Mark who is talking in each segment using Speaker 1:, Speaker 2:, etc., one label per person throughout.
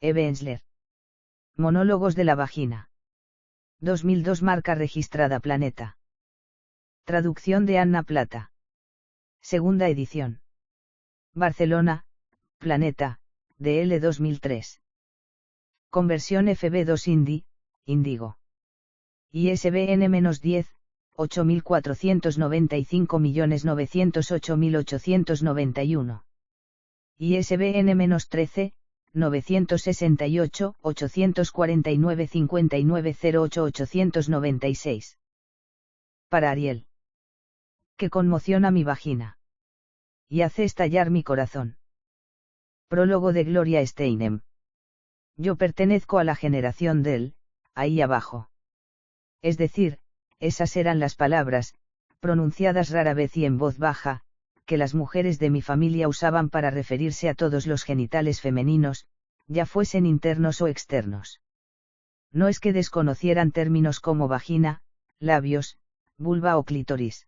Speaker 1: Eve Ensler. Monólogos de la vagina. 2002 marca registrada Planeta. Traducción de Anna Plata. Segunda edición. Barcelona, Planeta, DL 2003. Conversión FB2 Indi, Indigo. ISBN-10, 8495.908.891. ISBN-13, 968-849-5908-896. Para Ariel. Que conmociona mi vagina. Y hace estallar mi corazón. Prólogo de Gloria Steinem. Yo pertenezco a la generación del, ahí abajo. Es decir, esas eran las palabras, pronunciadas rara vez y en voz baja, que las mujeres de mi familia usaban para referirse a todos los genitales femeninos, ya fuesen internos o externos. No es que desconocieran términos como vagina, labios, vulva o clítoris.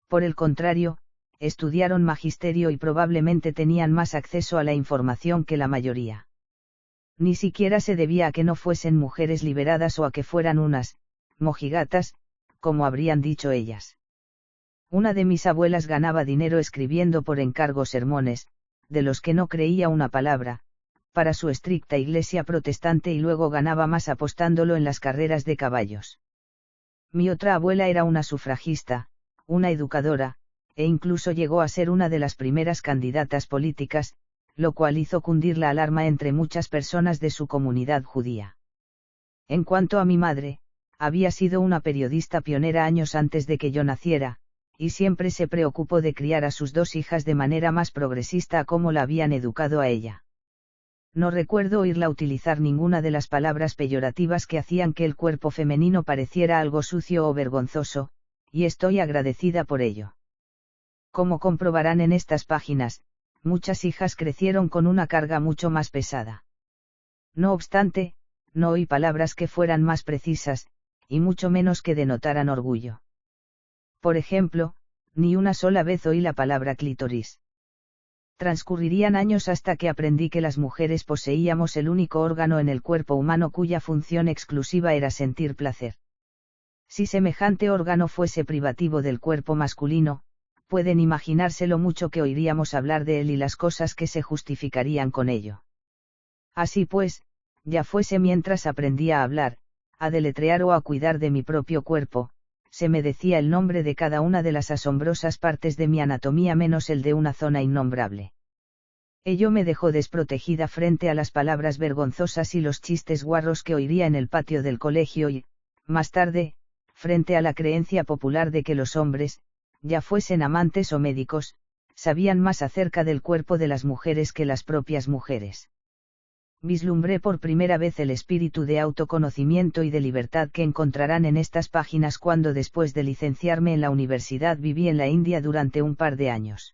Speaker 1: Por el contrario, estudiaron magisterio y probablemente tenían más acceso a la información que la mayoría. Ni siquiera se debía a que no fuesen mujeres liberadas o a que fueran unas mojigatas, como habrían dicho ellas. Una de mis abuelas ganaba dinero escribiendo por encargo sermones, de los que no creía una palabra, para su estricta iglesia protestante y luego ganaba más apostándolo en las carreras de caballos. Mi otra abuela era una sufragista, una educadora, e incluso llegó a ser una de las primeras candidatas políticas, lo cual hizo cundir la alarma entre muchas personas de su comunidad judía. En cuanto a mi madre, había sido una periodista pionera años antes de que yo naciera, y siempre se preocupó de criar a sus dos hijas de manera más progresista a cómo la habían educado a ella. No recuerdo oírla utilizar ninguna de las palabras peyorativas que hacían que el cuerpo femenino pareciera algo sucio o vergonzoso, y estoy agradecida por ello. Como comprobarán en estas páginas, muchas hijas crecieron con una carga mucho más pesada. No obstante, no oí palabras que fueran más precisas, y mucho menos que denotaran orgullo. Por ejemplo, ni una sola vez oí la palabra clítoris. Transcurrirían años hasta que aprendí que las mujeres poseíamos el único órgano en el cuerpo humano cuya función exclusiva era sentir placer. Si semejante órgano fuese privativo del cuerpo masculino, pueden imaginarse lo mucho que oiríamos hablar de él y las cosas que se justificarían con ello. Así pues, ya fuese mientras aprendía a hablar, a deletrear o a cuidar de mi propio cuerpo, se me decía el nombre de cada una de las asombrosas partes de mi anatomía menos el de una zona innombrable. Ello me dejó desprotegida frente a las palabras vergonzosas y los chistes guarros que oiría en el patio del colegio y, más tarde, frente a la creencia popular de que los hombres, ya fuesen amantes o médicos, sabían más acerca del cuerpo de las mujeres que las propias mujeres. Vislumbré por primera vez el espíritu de autoconocimiento y de libertad que encontrarán en estas páginas cuando después de licenciarme en la universidad viví en la India durante un par de años.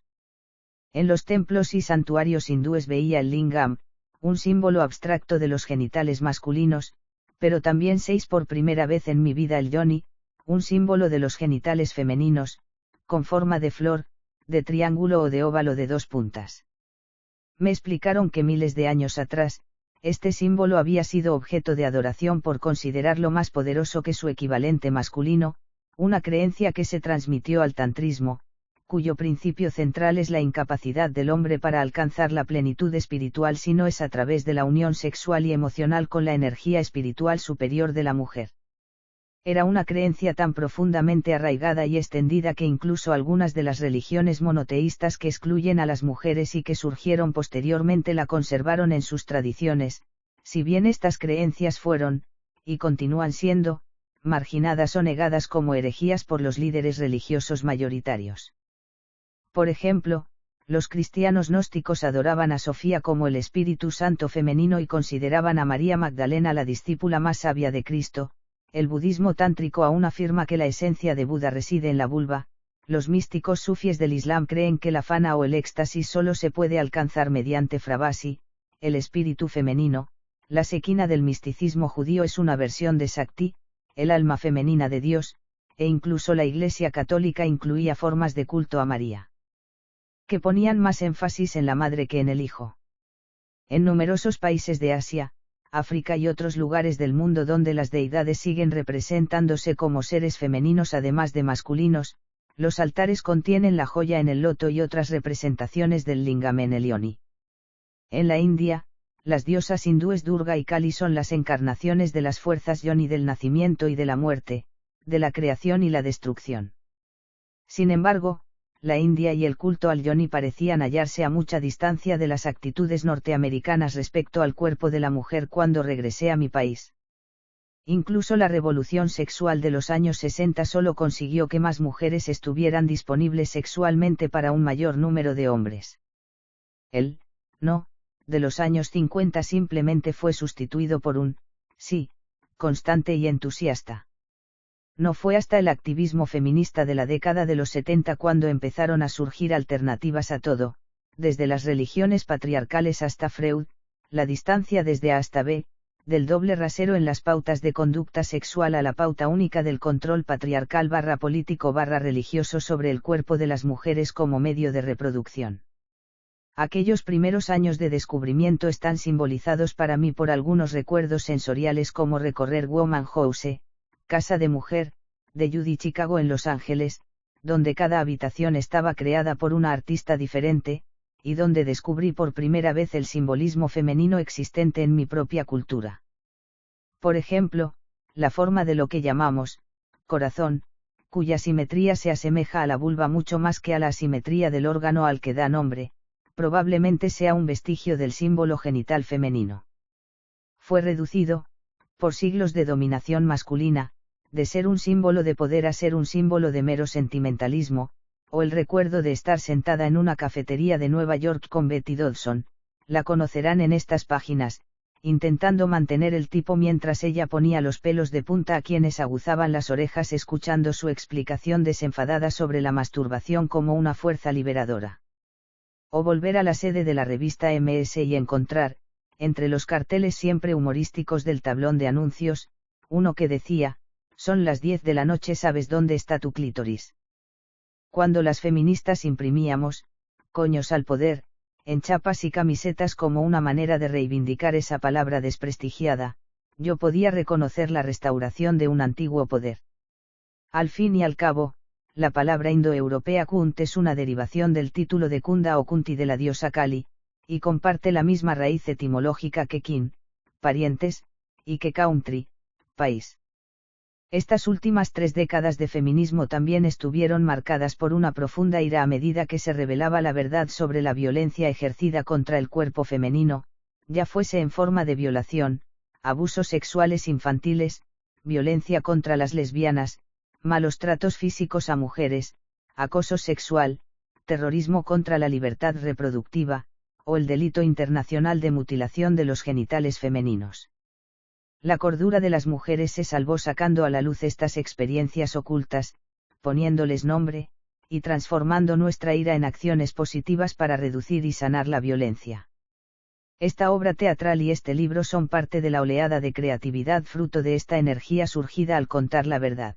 Speaker 1: En los templos y santuarios hindúes veía el lingam, un símbolo abstracto de los genitales masculinos, pero también por primera vez en mi vida el yoni, un símbolo de los genitales femeninos, con forma de flor, de triángulo o de óvalo de dos puntas. Me explicaron que miles de años atrás, este símbolo había sido objeto de adoración por considerarlo más poderoso que su equivalente masculino, una creencia que se transmitió al tantrismo, cuyo principio central es la incapacidad del hombre para alcanzar la plenitud espiritual si no es a través de la unión sexual y emocional con la energía espiritual superior de la mujer. Era una creencia tan profundamente arraigada y extendida que incluso algunas de las religiones monoteístas que excluyen a las mujeres y que surgieron posteriormente la conservaron en sus tradiciones, si bien estas creencias fueron, y continúan siendo, marginadas o negadas como herejías por los líderes religiosos mayoritarios. Por ejemplo, los cristianos gnósticos adoraban a Sofía como el Espíritu Santo femenino y consideraban a María Magdalena la discípula más sabia de Cristo. El budismo tántrico aún afirma que la esencia de Buda reside en la vulva, los místicos sufíes del Islam creen que la fana o el éxtasis solo se puede alcanzar mediante Frabasi, el espíritu femenino, la sequina del misticismo judío es una versión de Sakti, el alma femenina de Dios, e incluso la Iglesia católica incluía formas de culto a María, que ponían más énfasis en la madre que en el hijo. En numerosos países de Asia, África y otros lugares del mundo donde las deidades siguen representándose como seres femeninos además de masculinos, los altares contienen la joya en el loto y otras representaciones del lingam en el yoni. En la India, las diosas hindúes Durga y Kali son las encarnaciones de las fuerzas yoni del nacimiento y de la muerte, de la creación y la destrucción. Sin embargo, la India y el culto al yoni parecían hallarse a mucha distancia de las actitudes norteamericanas respecto al cuerpo de la mujer cuando regresé a mi país. Incluso la revolución sexual de los años 60 solo consiguió que más mujeres estuvieran disponibles sexualmente para un mayor número de hombres. El no de los años 50 simplemente fue sustituido por un sí constante y entusiasta. No fue hasta el activismo feminista de la década de los 70 cuando empezaron a surgir alternativas a todo, desde las religiones patriarcales hasta Freud, la distancia desde A hasta B, del doble rasero en las pautas de conducta sexual a la pauta única del control patriarcal político religioso sobre el cuerpo de las mujeres como medio de reproducción. Aquellos primeros años de descubrimiento están simbolizados para mí por algunos recuerdos sensoriales como recorrer Woman House, Casa de Mujer, de Judy Chicago en Los Ángeles, donde cada habitación estaba creada por una artista diferente, y donde descubrí por primera vez el simbolismo femenino existente en mi propia cultura. Por ejemplo, la forma de lo que llamamos corazón, cuya simetría se asemeja a la vulva mucho más que a la asimetría del órgano al que da nombre, probablemente sea un vestigio del símbolo genital femenino. Fue reducido, por siglos de dominación masculina, de ser un símbolo de poder a ser un símbolo de mero sentimentalismo, o el recuerdo de estar sentada en una cafetería de Nueva York con Betty Dodson, la conocerán en estas páginas, intentando mantener el tipo mientras ella ponía los pelos de punta a quienes aguzaban las orejas escuchando su explicación desenfadada sobre la masturbación como una fuerza liberadora. O volver a la sede de la revista MS y encontrar, entre los carteles siempre humorísticos del tablón de anuncios, uno que decía, son las 10 de la noche, ¿sabes dónde está tu clítoris? Cuando las feministas imprimíamos, coños al poder, en chapas y camisetas como una manera de reivindicar esa palabra desprestigiada, yo podía reconocer la restauración de un antiguo poder. Al fin y al cabo, la palabra indoeuropea Kunt es una derivación del título de Kunda o Kunti de la diosa Kali, y comparte la misma raíz etimológica que kin, parientes, y que country, país. Estas últimas 3 décadas de feminismo también estuvieron marcadas por una profunda ira a medida que se revelaba la verdad sobre la violencia ejercida contra el cuerpo femenino, ya fuese en forma de violación, abusos sexuales infantiles, violencia contra las lesbianas, malos tratos físicos a mujeres, acoso sexual, terrorismo contra la libertad reproductiva, o el delito internacional de mutilación de los genitales femeninos. La cordura de las mujeres se salvó sacando a la luz estas experiencias ocultas, poniéndoles nombre, y transformando nuestra ira en acciones positivas para reducir y sanar la violencia. Esta obra teatral y este libro son parte de la oleada de creatividad fruto de esta energía surgida al contar la verdad.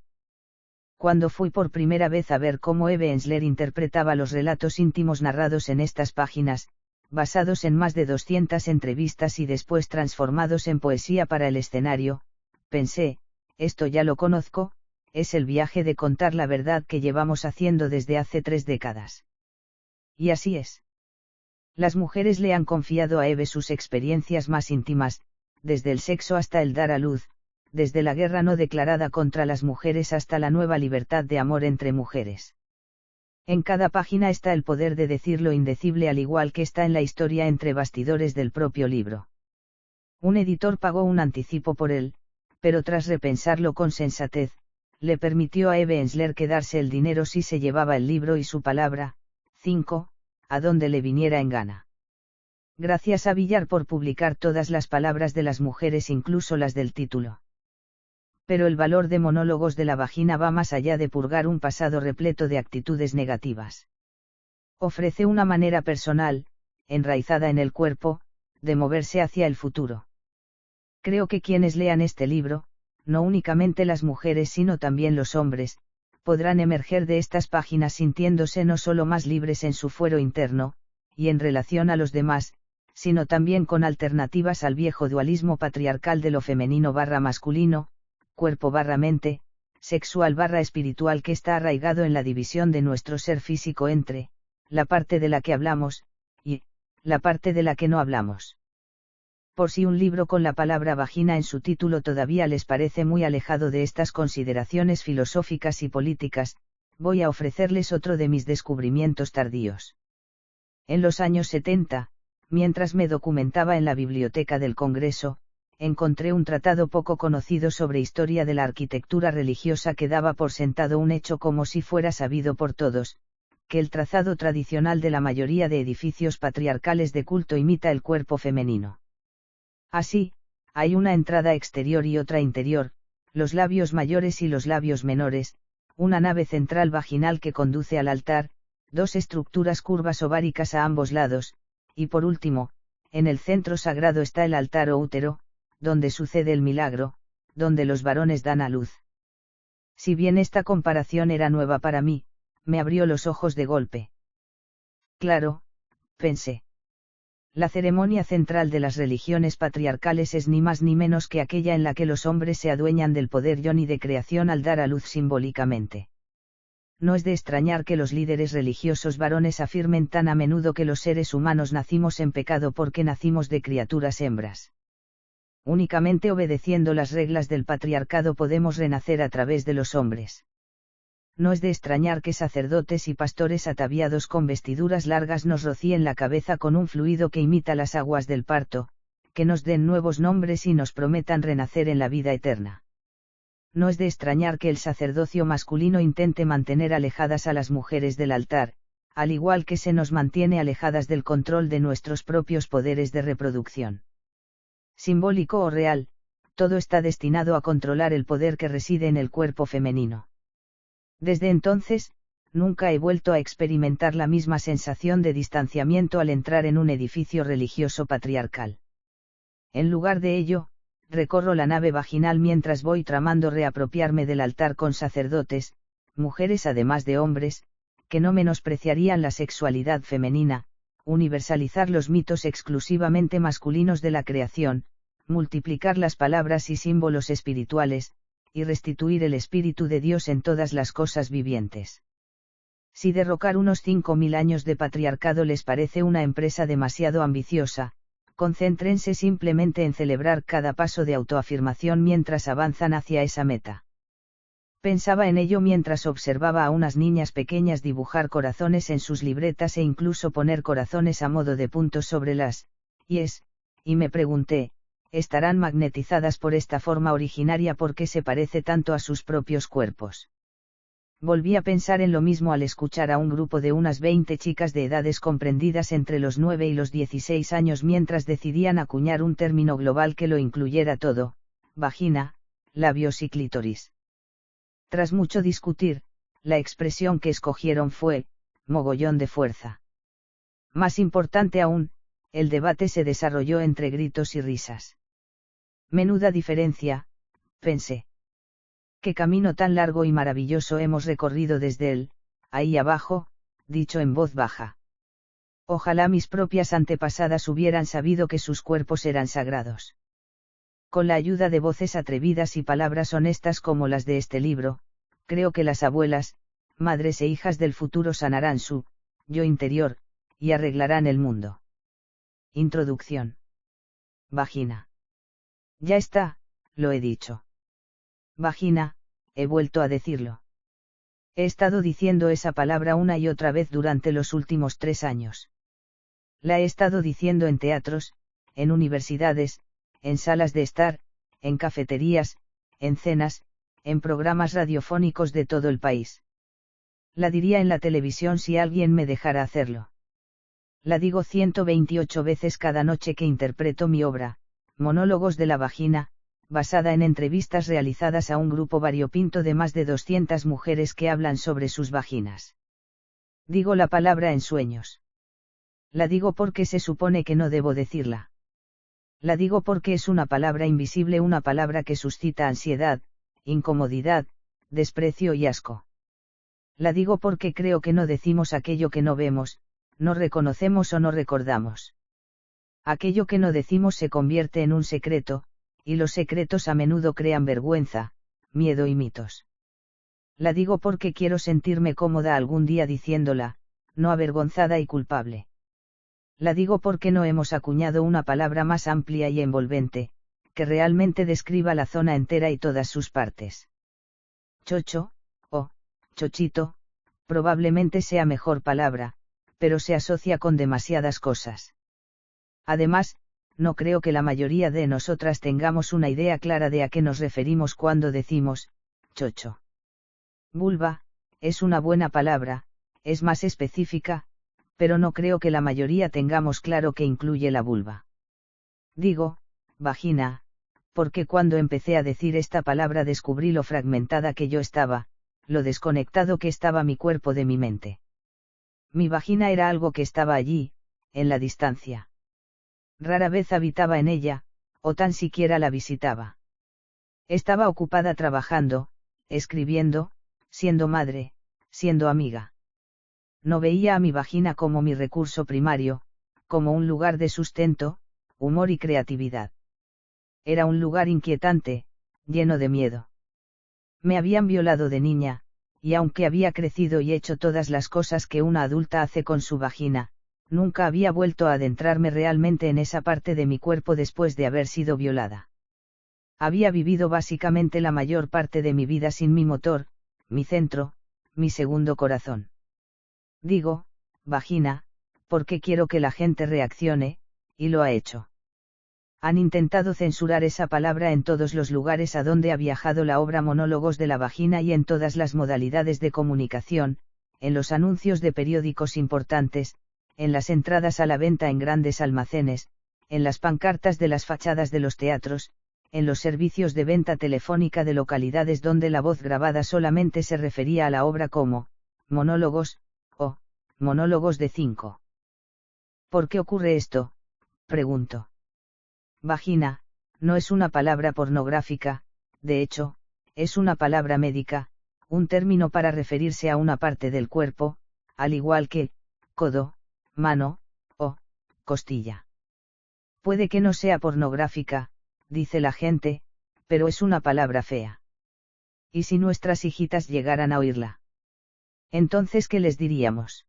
Speaker 1: Cuando fui por primera vez a ver cómo Eve Ensler interpretaba los relatos íntimos narrados en estas páginas, basados en más de 200 entrevistas y después transformados en poesía para el escenario, pensé, esto ya lo conozco, es el viaje de contar la verdad que llevamos haciendo desde hace 3 décadas. Y así es. Las mujeres le han confiado a Eve sus experiencias más íntimas, desde el sexo hasta el dar a luz, desde la guerra no declarada contra las mujeres hasta la nueva libertad de amor entre mujeres. En cada página está el poder de decir lo indecible al igual que está en la historia entre bastidores del propio libro. Un editor pagó un anticipo por él, pero tras repensarlo con sensatez, le permitió a Eve Ensler quedarse el dinero si se llevaba el libro y su palabra, 5, a donde le viniera en gana. Gracias a Villar por publicar todas las palabras de las mujeres, incluso las del título. Pero el valor de Monólogos de la Vagina va más allá de purgar un pasado repleto de actitudes negativas. Ofrece una manera personal, enraizada en el cuerpo, de moverse hacia el futuro. Creo que quienes lean este libro, no únicamente las mujeres sino también los hombres, podrán emerger de estas páginas sintiéndose no solo más libres en su fuero interno, y en relación a los demás, sino también con alternativas al viejo dualismo patriarcal de lo femenino/masculino, cuerpo/mente, sexual/espiritual que está arraigado en la división de nuestro ser físico entre, la parte de la que hablamos, y, la parte de la que no hablamos. Por si un libro con la palabra vagina en su título todavía les parece muy alejado de estas consideraciones filosóficas y políticas, voy a ofrecerles otro de mis descubrimientos tardíos. En los años 70, mientras me documentaba en la biblioteca del Congreso, encontré un tratado poco conocido sobre historia de la arquitectura religiosa que daba por sentado un hecho como si fuera sabido por todos, que el trazado tradicional de la mayoría de edificios patriarcales de culto imita el cuerpo femenino. Así, hay una entrada exterior y otra interior, los labios mayores y los labios menores, una nave central vaginal que conduce al altar, dos estructuras curvas ováricas a ambos lados, y por último, en el centro sagrado está el altar o útero, donde sucede el milagro, donde los varones dan a luz. Si bien esta comparación era nueva para mí, me abrió los ojos de golpe. Claro, pensé. La ceremonia central de las religiones patriarcales es ni más ni menos que aquella en la que los hombres se adueñan del poder yoni de creación al dar a luz simbólicamente. No es de extrañar que los líderes religiosos varones afirmen tan a menudo que los seres humanos nacimos en pecado porque nacimos de criaturas hembras. Únicamente obedeciendo las reglas del patriarcado podemos renacer a través de los hombres. No es de extrañar que sacerdotes y pastores ataviados con vestiduras largas nos rocíen la cabeza con un fluido que imita las aguas del parto, que nos den nuevos nombres y nos prometan renacer en la vida eterna. No es de extrañar que el sacerdocio masculino intente mantener alejadas a las mujeres del altar, al igual que se nos mantiene alejadas del control de nuestros propios poderes de reproducción. Simbólico o real, todo está destinado a controlar el poder que reside en el cuerpo femenino. Desde entonces, nunca he vuelto a experimentar la misma sensación de distanciamiento al entrar en un edificio religioso patriarcal. En lugar de ello, recorro la nave vaginal mientras voy tramando reapropiarme del altar con sacerdotes, mujeres además de hombres, que no menospreciarían la sexualidad femenina, universalizar los mitos exclusivamente masculinos de la creación, multiplicar las palabras y símbolos espirituales, y restituir el Espíritu de Dios en todas las cosas vivientes. Si derrocar unos 5000 años de patriarcado les parece una empresa demasiado ambiciosa, concéntrense simplemente en celebrar cada paso de autoafirmación mientras avanzan hacia esa meta. Pensaba en ello mientras observaba a unas niñas pequeñas dibujar corazones en sus libretas e incluso poner corazones a modo de puntos sobre las íes, y me pregunté, ¿estarán magnetizadas por esta forma originaria porque se parece tanto a sus propios cuerpos? Volví a pensar en lo mismo al escuchar a un grupo de unas 20 chicas de edades comprendidas entre los 9 y los 16 años mientras decidían acuñar un término global que lo incluyera todo, vagina, labios y clítoris. Tras mucho discutir, la expresión que escogieron fue, mogollón de fuerza. Más importante aún, el debate se desarrolló entre gritos y risas. Menuda diferencia, pensé. Qué camino tan largo y maravilloso hemos recorrido desde él, ahí abajo, dicho en voz baja. Ojalá mis propias antepasadas hubieran sabido que sus cuerpos eran sagrados. Con la ayuda de voces atrevidas y palabras honestas como las de este libro, creo que las abuelas, madres e hijas del futuro sanarán su yo interior, y arreglarán el mundo. Introducción. Vagina. Ya está, lo he dicho. Vagina, he vuelto a decirlo. He estado diciendo esa palabra una y otra vez durante los últimos 3 años. La he estado diciendo en teatros, en universidades, en salas de estar, en cafeterías, en cenas, en programas radiofónicos de todo el país. La diría en la televisión si alguien me dejara hacerlo. La digo 128 veces cada noche que interpreto mi obra, Monólogos de la vagina, basada en entrevistas realizadas a un grupo variopinto de más de 200 mujeres que hablan sobre sus vaginas. Digo la palabra en sueños. La digo porque se supone que no debo decirla. La digo porque es una palabra invisible, una palabra que suscita ansiedad, incomodidad, desprecio y asco. La digo porque creo que no decimos aquello que no vemos, no reconocemos o no recordamos. Aquello que no decimos se convierte en un secreto, y los secretos a menudo crean vergüenza, miedo y mitos. La digo porque quiero sentirme cómoda algún día diciéndola, no avergonzada y culpable. La digo porque no hemos acuñado una palabra más amplia y envolvente, que realmente describa la zona entera y todas sus partes. Chocho, o chochito, probablemente sea mejor palabra, pero se asocia con demasiadas cosas. Además, no creo que la mayoría de nosotras tengamos una idea clara de a qué nos referimos cuando decimos, chocho. Vulva, es una buena palabra, es más específica, pero no creo que la mayoría tengamos claro qué incluye la vulva. Digo, vagina, porque cuando empecé a decir esta palabra descubrí lo fragmentada que yo estaba, lo desconectado que estaba mi cuerpo de mi mente. Mi vagina era algo que estaba allí, en la distancia. Rara vez habitaba en ella, o tan siquiera la visitaba. Estaba ocupada trabajando, escribiendo, siendo madre, siendo amiga. No veía a mi vagina como mi recurso primario, como un lugar de sustento, humor y creatividad. Era un lugar inquietante, lleno de miedo. Me habían violado de niña, y aunque había crecido y hecho todas las cosas que una adulta hace con su vagina, nunca había vuelto a adentrarme realmente en esa parte de mi cuerpo después de haber sido violada. Había vivido básicamente la mayor parte de mi vida sin mi motor, mi centro, mi segundo corazón. Digo, vagina, porque quiero que la gente reaccione, y lo ha hecho. Han intentado censurar esa palabra en todos los lugares a donde ha viajado la obra Monólogos de la Vagina y en todas las modalidades de comunicación, en los anuncios de periódicos importantes, en las entradas a la venta en grandes almacenes, en las pancartas de las fachadas de los teatros, en los servicios de venta telefónica de localidades donde la voz grabada solamente se refería a la obra como, monólogos, o, monólogos de 5. ¿Por qué ocurre esto?, pregunto. Vagina, no es una palabra pornográfica, de hecho, es una palabra médica, un término para referirse a una parte del cuerpo, al igual que, codo, mano, o, costilla. Puede que no sea pornográfica, dice la gente, pero es una palabra fea. ¿Y si nuestras hijitas llegaran a oírla? Entonces, ¿qué les diríamos?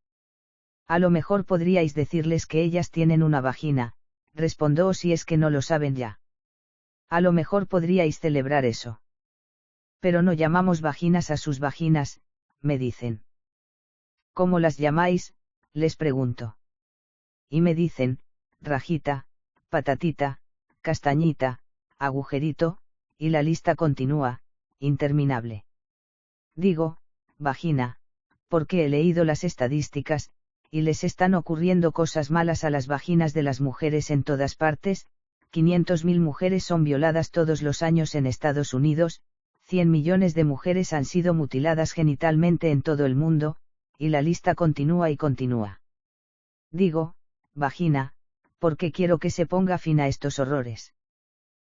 Speaker 1: A lo mejor podríais decirles que ellas tienen una vagina, respondo, si es que no lo saben ya. A lo mejor podríais celebrar eso. Pero no llamamos vaginas a sus vaginas, me dicen. ¿Cómo las llamáis?, les pregunto. Y me dicen, rajita, patatita, castañita, agujerito, y la lista continúa, interminable. Digo, vagina, porque he leído las estadísticas, y les están ocurriendo cosas malas a las vaginas de las mujeres en todas partes. 500.000 mujeres son violadas todos los años en Estados Unidos, 100 millones de mujeres han sido mutiladas genitalmente en todo el mundo, y la lista continúa y continúa. Digo, vagina, porque quiero que se ponga fin a estos horrores.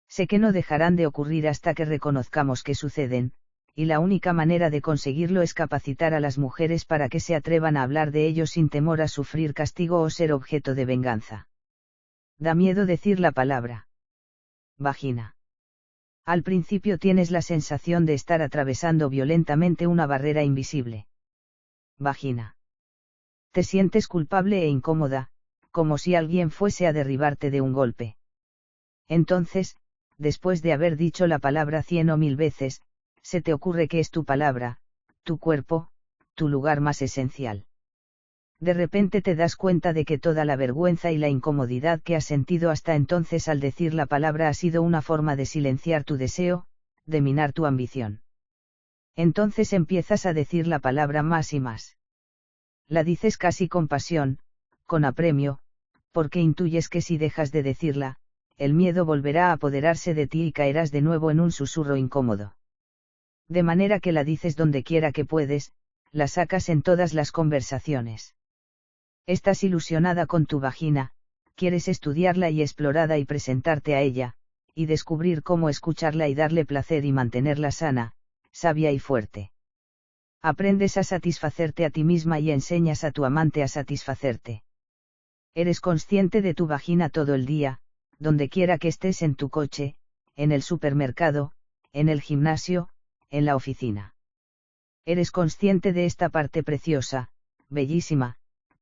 Speaker 1: Sé que no dejarán de ocurrir hasta que reconozcamos que suceden, y la única manera de conseguirlo es capacitar a las mujeres para que se atrevan a hablar de ello sin temor a sufrir castigo o ser objeto de venganza. Da miedo decir la palabra vagina. Al principio tienes la sensación de estar atravesando violentamente una barrera invisible. Vagina. Te sientes culpable e incómoda, como si alguien fuese a derribarte de un golpe. Entonces, después de haber dicho la palabra 100 o 1000 veces, se te ocurre que es tu palabra, tu cuerpo, tu lugar más esencial. De repente te das cuenta de que toda la vergüenza y la incomodidad que has sentido hasta entonces al decir la palabra ha sido una forma de silenciar tu deseo, de minar tu ambición. Entonces empiezas a decir la palabra más y más. La dices casi con pasión, con apremio, porque intuyes que si dejas de decirla, el miedo volverá a apoderarse de ti y caerás de nuevo en un susurro incómodo. De manera que la dices donde quiera que puedes, la sacas en todas las conversaciones. Estás ilusionada con tu vagina, quieres estudiarla y explorarla y presentarte a ella, y descubrir cómo escucharla y darle placer y mantenerla sana, sabia y fuerte. Aprendes a satisfacerte a ti misma y enseñas a tu amante a satisfacerte. Eres consciente de tu vagina todo el día, donde quiera que estés, en tu coche, en el supermercado, en el gimnasio, en la oficina. Eres consciente de esta parte preciosa, bellísima,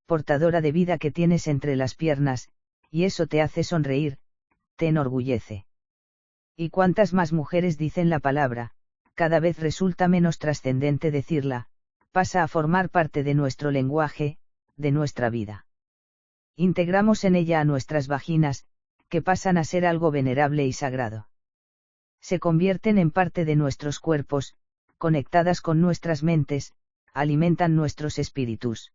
Speaker 1: portadora de vida que tienes entre las piernas, y eso te hace sonreír, te enorgullece. ¿Y cuántas más mujeres dicen la palabra? Cada vez resulta menos trascendente decirla, pasa a formar parte de nuestro lenguaje, de nuestra vida. Integramos en ella a nuestras vaginas, que pasan a ser algo venerable y sagrado. Se convierten en parte de nuestros cuerpos, conectadas con nuestras mentes, alimentan nuestros espíritus.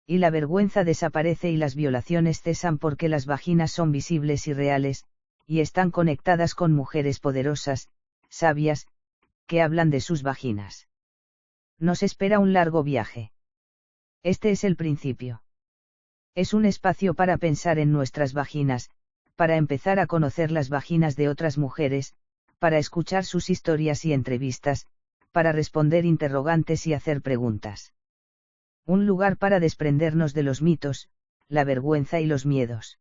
Speaker 1: Y la vergüenza desaparece y las violaciones cesan porque las vaginas son visibles y reales, y están conectadas con mujeres poderosas, sabias, que hablan de sus vaginas. Nos espera un largo viaje. Este es el principio. Es un espacio para pensar en nuestras vaginas, para empezar a conocer las vaginas de otras mujeres, para escuchar sus historias y entrevistas, para responder interrogantes y hacer preguntas. Un lugar para desprendernos de los mitos, la vergüenza y los miedos.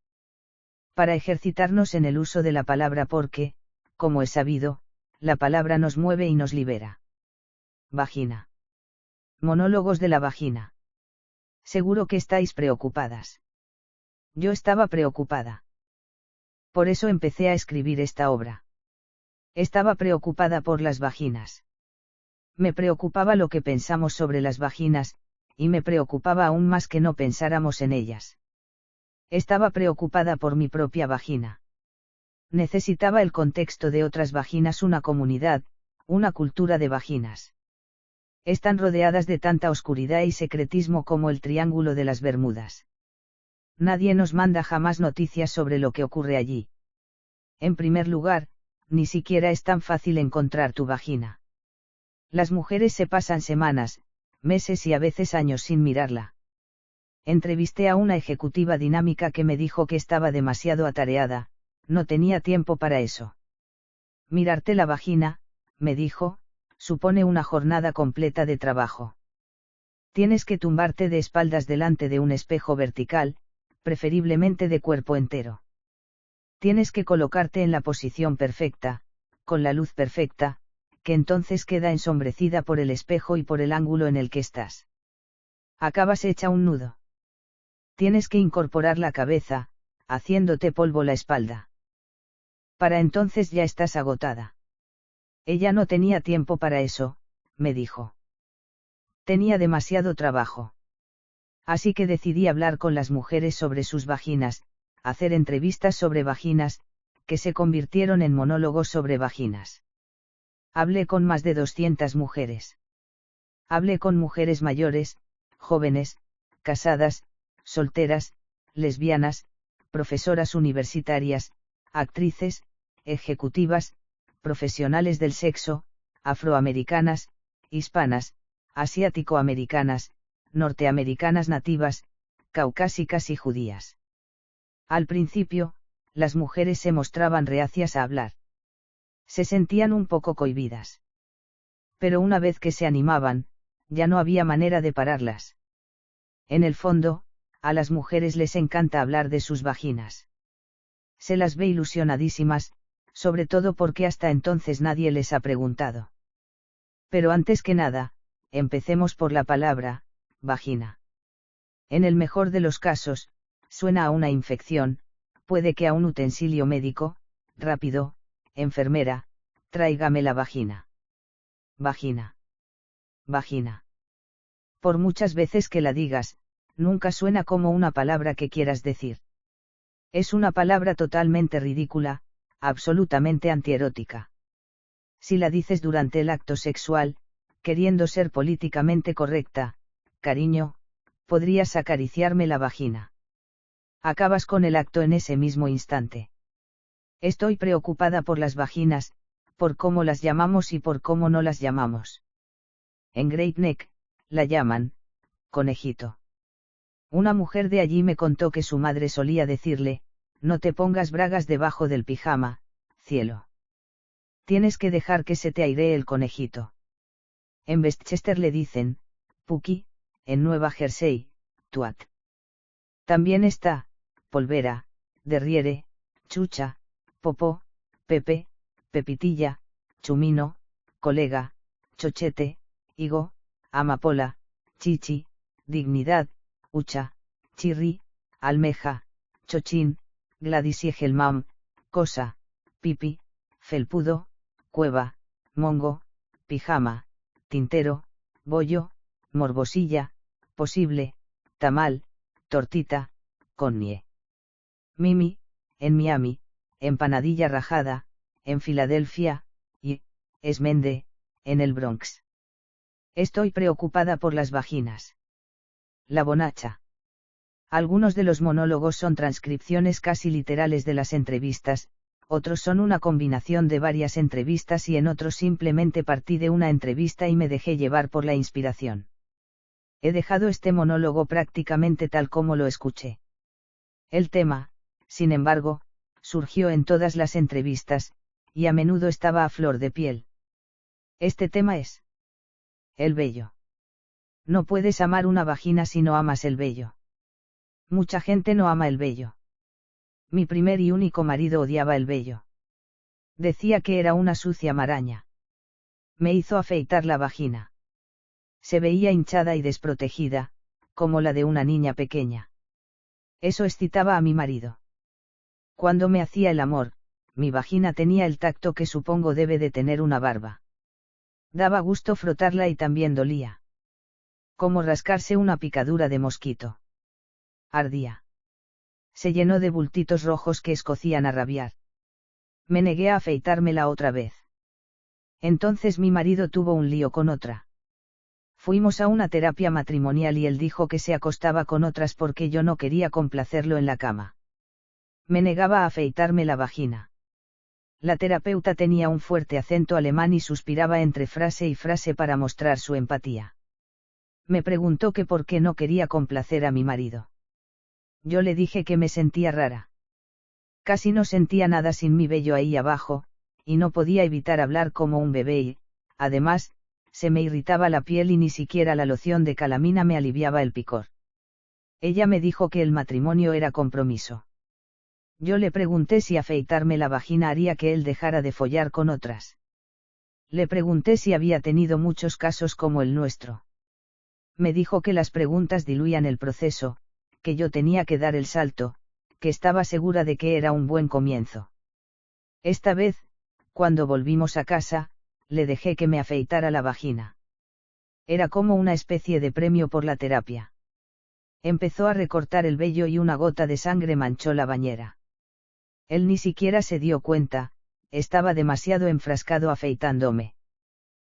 Speaker 1: Para ejercitarnos en el uso de la palabra porque, como es sabido, la palabra nos mueve y nos libera. Vagina. Monólogos de la vagina. Seguro que estáis preocupadas. Yo estaba preocupada. Por eso empecé a escribir esta obra. Estaba preocupada por las vaginas. Me preocupaba lo que pensamos sobre las vaginas, y me preocupaba aún más que no pensáramos en ellas. Estaba preocupada por mi propia vagina. Necesitaba el contexto de otras vaginas, una comunidad, una cultura de vaginas. Están rodeadas de tanta oscuridad y secretismo como el Triángulo de las Bermudas. Nadie nos manda jamás noticias sobre lo que ocurre allí. En primer lugar, ni siquiera es tan fácil encontrar tu vagina. Las mujeres se pasan semanas, meses y a veces años sin mirarla. Entrevisté a una ejecutiva dinámica que me dijo que estaba demasiado atareada, no tenía tiempo para eso. Mirarte la vagina, me dijo, supone una jornada completa de trabajo. Tienes que tumbarte de espaldas delante de un espejo vertical, preferiblemente de cuerpo entero. Tienes que colocarte en la posición perfecta, con la luz perfecta, que entonces queda ensombrecida por el espejo y por el ángulo en el que estás. Acabas hecha un nudo. Tienes que incorporar la cabeza, haciéndote polvo la espalda. Para entonces ya estás agotada. Ella no tenía tiempo para eso, me dijo. Tenía demasiado trabajo. Así que decidí hablar con las mujeres sobre sus vaginas, hacer entrevistas sobre vaginas, que se convirtieron en monólogos sobre vaginas. Hablé con más de 200 mujeres. Hablé con mujeres mayores, jóvenes, casadas, solteras, lesbianas, profesoras universitarias, actrices, ejecutivas, profesionales del sexo, afroamericanas, hispanas, asiático-americanas, norteamericanas nativas, caucásicas y judías. Al principio, las mujeres se mostraban reacias a hablar. Se sentían un poco cohibidas. Pero una vez que se animaban, ya no había manera de pararlas. En el fondo, a las mujeres les encanta hablar de sus vaginas. Se las ve ilusionadísimas, sobre todo porque hasta entonces nadie les ha preguntado. Pero antes que nada, empecemos por la palabra, vagina. En el mejor de los casos, suena a una infección, puede que a un utensilio médico, rápido, enfermera, tráigame la vagina. Vagina. Vagina. Por muchas veces que la digas, nunca suena como una palabra que quieras decir. Es una palabra totalmente ridícula, absolutamente antierótica. Si la dices durante el acto sexual, queriendo ser políticamente correcta, cariño, podrías acariciarme la vagina. Acabas con el acto en ese mismo instante. Estoy preocupada por las vaginas, por cómo las llamamos y por cómo no las llamamos. En Great Neck, la llaman, conejito. Una mujer de allí me contó que su madre solía decirle, no te pongas bragas debajo del pijama, cielo. Tienes que dejar que se te airee el conejito. En Westchester le dicen, Puki, en Nueva Jersey, Tuat. También está, polvera, derriere, chucha, popó, pepe, pepitilla, chumino, colega, chochete, higo, amapola, chichi, dignidad, hucha, chirri, almeja, chochín, gladysiegelmam, cosa, pipi, felpudo, cueva, mongo, pijama, tintero, bollo, morbosilla, posible, tamal, tortita, connie. Mimi, en Miami, empanadilla rajada, en Filadelfia, y, esmende, en el Bronx. Estoy preocupada por las vaginas. La bonacha. Algunos de los monólogos son transcripciones casi literales de las entrevistas, otros son una combinación de varias entrevistas y en otros simplemente partí de una entrevista y me dejé llevar por la inspiración. He dejado este monólogo prácticamente tal como lo escuché. El tema, sin embargo, surgió en todas las entrevistas, y a menudo estaba a flor de piel. Este tema es el vello. No puedes amar una vagina si no amas el vello. Mucha gente no ama el vello. Mi primer y único marido odiaba el vello. Decía que era una sucia maraña. Me hizo afeitar la vagina. Se veía hinchada y desprotegida, como la de una niña pequeña. Eso excitaba a mi marido. Cuando me hacía el amor, mi vagina tenía el tacto que supongo debe de tener una barba. Daba gusto frotarla y también dolía. Como rascarse una picadura de mosquito. Ardía. Se llenó de bultitos rojos que escocían a rabiar. Me negué a afeitármela otra vez. Entonces mi marido tuvo un lío con otra. Fuimos a una terapia matrimonial y él dijo que se acostaba con otras porque yo no quería complacerlo en la cama. Me negaba a afeitarme la vagina. La terapeuta tenía un fuerte acento alemán y suspiraba entre frase y frase para mostrar su empatía. Me preguntó que por qué no quería complacer a mi marido. Yo le dije que me sentía rara. Casi no sentía nada sin mi vello ahí abajo, y no podía evitar hablar como un bebé y, además, se me irritaba la piel y ni siquiera la loción de calamina me aliviaba el picor. Ella me dijo que el matrimonio era compromiso. Yo le pregunté si afeitarme la vagina haría que él dejara de follar con otras. Le pregunté si había tenido muchos casos como el nuestro. Me dijo que las preguntas diluían el proceso, que yo tenía que dar el salto, que estaba segura de que era un buen comienzo. Esta vez, cuando volvimos a casa, le dejé que me afeitara la vagina. Era como una especie de premio por la terapia. Empezó a recortar el vello y una gota de sangre manchó la bañera. Él ni siquiera se dio cuenta, estaba demasiado enfrascado afeitándome.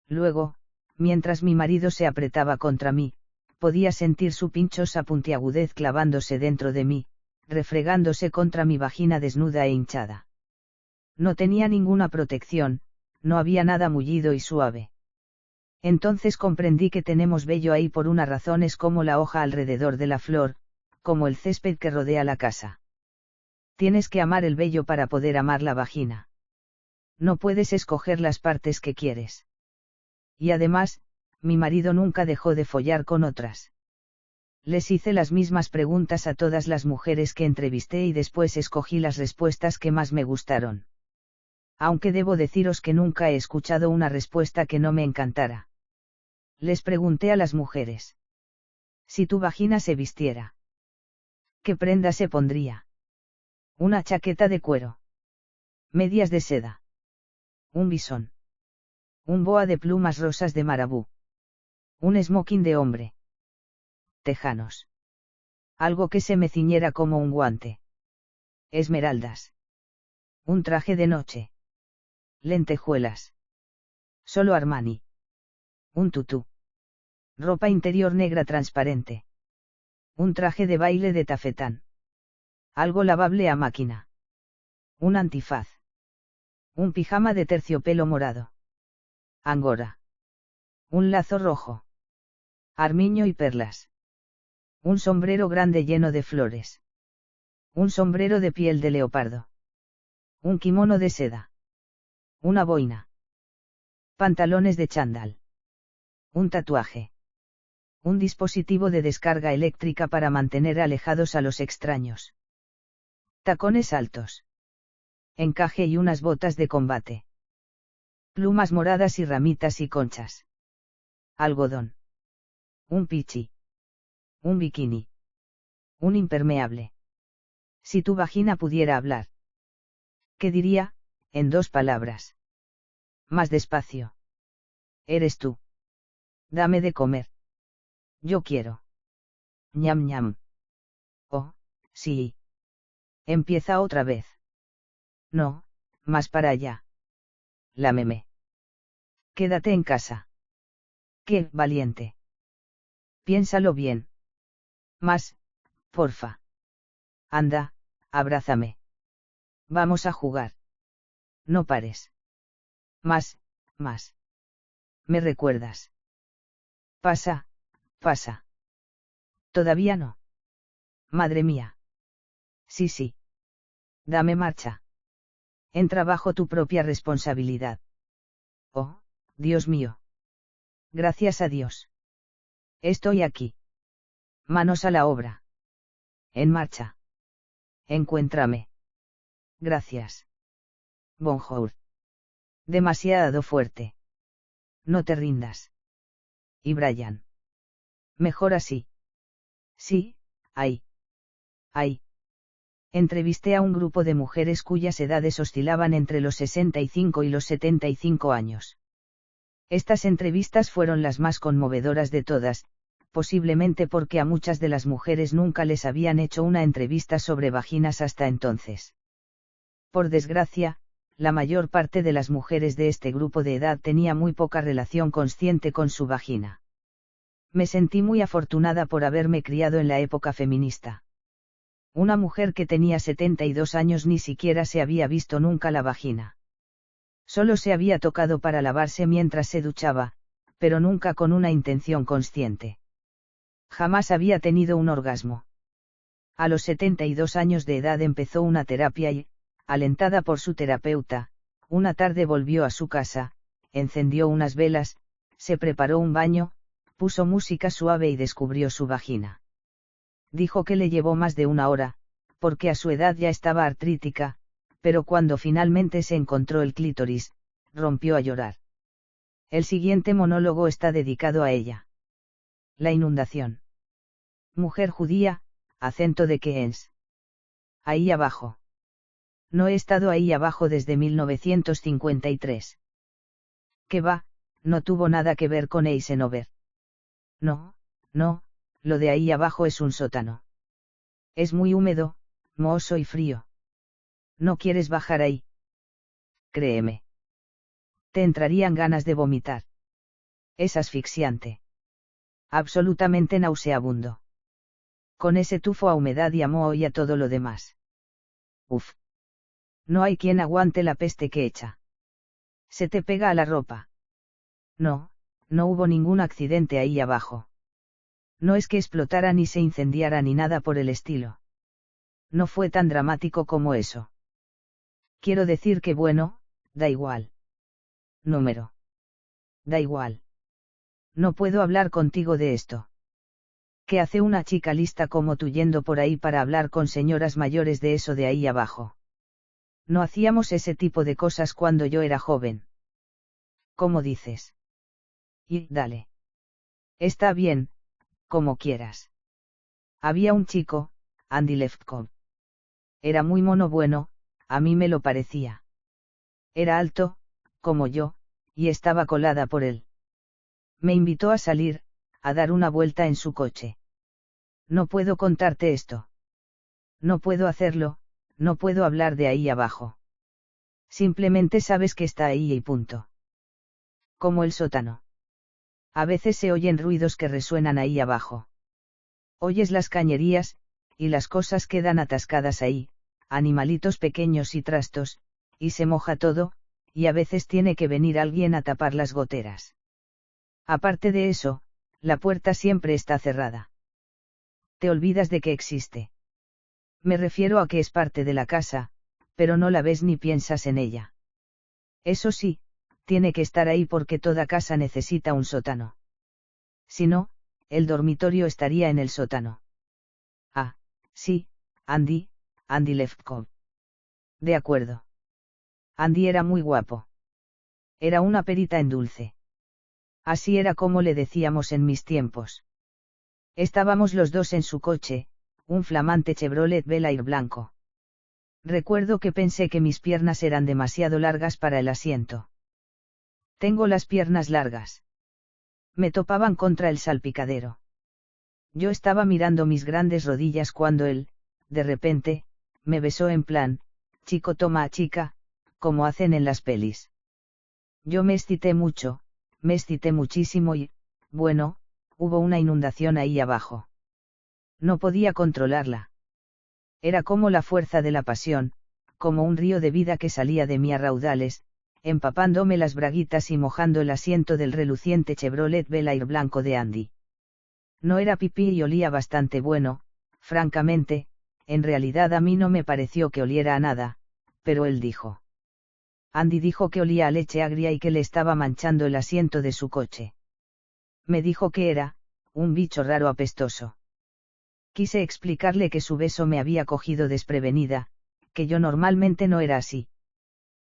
Speaker 1: Luego, mientras mi marido se apretaba contra mí, podía sentir su pinchosa puntiagudez clavándose dentro de mí, refregándose contra mi vagina desnuda e hinchada. No tenía ninguna protección, no había nada mullido y suave. Entonces comprendí que tenemos vello ahí por una razón, es como la hoja alrededor de la flor, como el césped que rodea la casa. Tienes que amar el vello para poder amar la vagina. No puedes escoger las partes que quieres. Y además, mi marido nunca dejó de follar con otras. Les hice las mismas preguntas a todas las mujeres que entrevisté y después escogí las respuestas que más me gustaron. Aunque debo deciros que nunca he escuchado una respuesta que no me encantara. Les pregunté a las mujeres. Si tu vagina se vistiera, ¿qué prenda se pondría? Una chaqueta de cuero. Medias de seda. Un bisón. Un boa de plumas rosas de marabú. Un smoking de hombre. Tejanos. Algo que se me ciñera como un guante. Esmeraldas. Un traje de noche. Lentejuelas. Solo Armani. Un tutú. Ropa interior negra transparente. Un traje de baile de tafetán. Algo lavable a máquina. Un antifaz. Un pijama de terciopelo morado. Angora. Un lazo rojo. Armiño y perlas. Un sombrero grande lleno de flores. Un sombrero de piel de leopardo. Un kimono de seda. Una boina. Pantalones de chándal. Un tatuaje. Un dispositivo de descarga eléctrica para mantener alejados a los extraños. Tacones altos. Encaje y unas botas de combate. Plumas moradas y ramitas y conchas. Algodón. Un pichi. Un bikini. Un impermeable. Si tu vagina pudiera hablar. ¿Qué diría, en 2 palabras? Más despacio. Eres tú. Dame de comer. Yo quiero. Ñam ñam. Oh, sí. Empieza otra vez. No, más para allá. Lámeme. Quédate en casa. Qué valiente. Piénsalo bien. Más, porfa. Anda, abrázame. Vamos a jugar. No pares. Más, más. ¿Me recuerdas? Pasa, pasa. Todavía no. Madre mía. Sí, sí. Dame marcha. Entra bajo tu propia responsabilidad. Oh, Dios mío. Gracias a Dios. Estoy aquí. Manos a la obra. En marcha. Encuéntrame. Gracias. Bonjour. Demasiado fuerte. No te rindas. Y Brian. Mejor así. Sí, ahí. Ahí. Entrevisté a un grupo de mujeres cuyas edades oscilaban entre los 65 y los 75 años. Estas entrevistas fueron las más conmovedoras de todas, posiblemente porque a muchas de las mujeres nunca les habían hecho una entrevista sobre vaginas hasta entonces. Por desgracia, la mayor parte de las mujeres de este grupo de edad tenía muy poca relación consciente con su vagina. Me sentí muy afortunada por haberme criado en la época feminista. Una mujer que tenía 72 años ni siquiera se había visto nunca la vagina. Solo se había tocado para lavarse mientras se duchaba, pero nunca con una intención consciente. Jamás había tenido un orgasmo. A los 72 años de edad empezó una terapia y, alentada por su terapeuta, una tarde volvió a su casa, encendió unas velas, se preparó un baño, puso música suave y descubrió su vagina. Dijo que le llevó más de 1 hora, porque a su edad ya estaba artrítica, pero cuando finalmente se encontró el clítoris, rompió a llorar. El siguiente monólogo está dedicado a ella. La inundación. Mujer judía, acento de Keynes. Ahí abajo. No he estado ahí abajo desde 1953. ¿Qué va? No tuvo nada que ver con Eisenhower. No, no, lo de ahí abajo es un sótano. Es muy húmedo, mohoso y frío. ¿No quieres bajar ahí? Créeme. Te entrarían ganas de vomitar. Es asfixiante. Absolutamente nauseabundo. Con ese tufo a humedad y a moho y a todo lo demás. Uf. No hay quien aguante la peste que echa. Se te pega a la ropa. No, no hubo ningún accidente ahí abajo. No es que explotara ni se incendiara ni nada por el estilo. No fue tan dramático como eso. Quiero decir que bueno, da igual. Número. Da igual. No puedo hablar contigo de esto. ¿Qué hace una chica lista como tú yendo por ahí para hablar con señoras mayores de eso de ahí abajo? No hacíamos ese tipo de cosas cuando yo era joven. ¿Cómo dices? Y dale. Está bien, como quieras. Había un chico, Andy Lefkow. Era muy mono bueno, a mí me lo parecía. Era alto, como yo, y estaba colada por él. Me invitó a salir, a dar una vuelta en su coche. No puedo contarte esto. No puedo hacerlo, no puedo hablar de ahí abajo. Simplemente sabes que está ahí y punto. Como el sótano. A veces se oyen ruidos que resuenan ahí abajo. Oyes las cañerías, y las cosas quedan atascadas ahí, animalitos pequeños y trastos, y se moja todo, y a veces tiene que venir alguien a tapar las goteras. Aparte de eso, la puerta siempre está cerrada. Te olvidas de que existe. Me refiero a que es parte de la casa, pero no la ves ni piensas en ella. Eso sí, tiene que estar ahí porque toda casa necesita un sótano. Si no, el dormitorio estaría en el sótano. Ah, sí, Andy, Andy Lefkow. De acuerdo. Andy era muy guapo. Era una perita en dulce. Así era como le decíamos en mis tiempos. Estábamos los dos en su coche, un flamante Chevrolet Bel Air blanco. Recuerdo que pensé que mis piernas eran demasiado largas para el asiento. Tengo las piernas largas. Me topaban contra el salpicadero. Yo estaba mirando mis grandes rodillas cuando él, de repente, me besó en plan, chico toma a chica, como hacen en las pelis. Yo me excité mucho, me excité muchísimo y, bueno, hubo una inundación ahí abajo. No podía controlarla. Era como la fuerza de la pasión, como un río de vida que salía de mí a raudales, empapándome las braguitas y mojando el asiento del reluciente Chevrolet Bel Air blanco de Andy. No era pipí y olía bastante bueno, francamente, en realidad a mí no me pareció que oliera a nada, pero él dijo. Andy dijo que olía a leche agria y que le estaba manchando el asiento de su coche. Me dijo que era, un bicho raro apestoso. Quise explicarle que su beso me había cogido desprevenida, que yo normalmente no era así.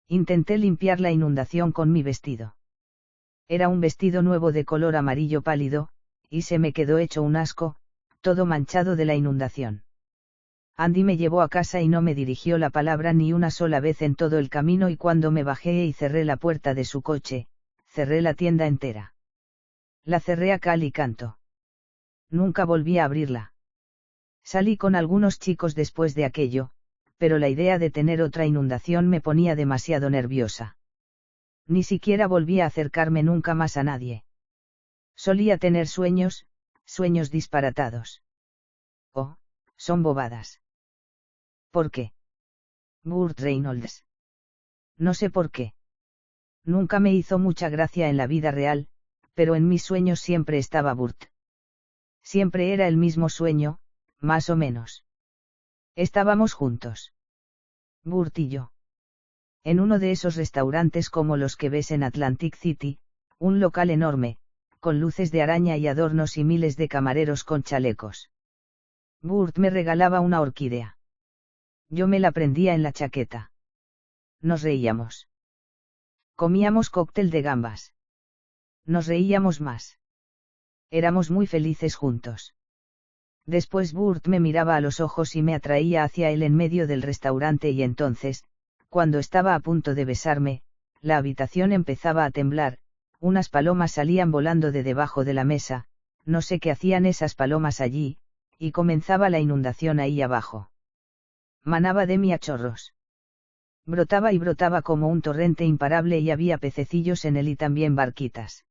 Speaker 1: Intenté limpiar la inundación con mi vestido. Era un vestido nuevo de color amarillo pálido, y se me quedó hecho un asco, todo manchado de la inundación. Andy me llevó a casa y no me dirigió la palabra ni una sola vez en todo el camino, y cuando me bajé y cerré la puerta de su coche, cerré la tienda entera. La cerré a cal y canto. Nunca volví a abrirla. Salí con algunos chicos después de aquello, pero la idea de tener otra inundación me ponía demasiado nerviosa. Ni siquiera volví a acercarme nunca más a nadie. Solía tener sueños disparatados. Oh, son bobadas. ¿Por qué? Burt Reynolds. No sé por qué. Nunca me hizo mucha gracia en la vida real, pero en mis sueños siempre estaba Burt. Siempre era el mismo sueño, más o menos. Estábamos juntos. Burt y yo. En uno de esos restaurantes como los que ves en Atlantic City, un local enorme, con luces de araña y adornos y miles de camareros con chalecos. Burt me regalaba una orquídea. Yo me la prendía en la chaqueta. Nos reíamos. Comíamos cóctel de gambas. Nos reíamos más. Éramos muy felices juntos. Después Burt me miraba a los ojos y me atraía hacia él en medio del restaurante, y entonces, cuando estaba a punto de besarme, la habitación empezaba a temblar, unas palomas salían volando de debajo de la mesa, no sé qué hacían esas palomas allí, y comenzaba la inundación ahí abajo. Manaba de mí a chorros. Brotaba y brotaba como un torrente imparable y había pececillos en él y también barquitas.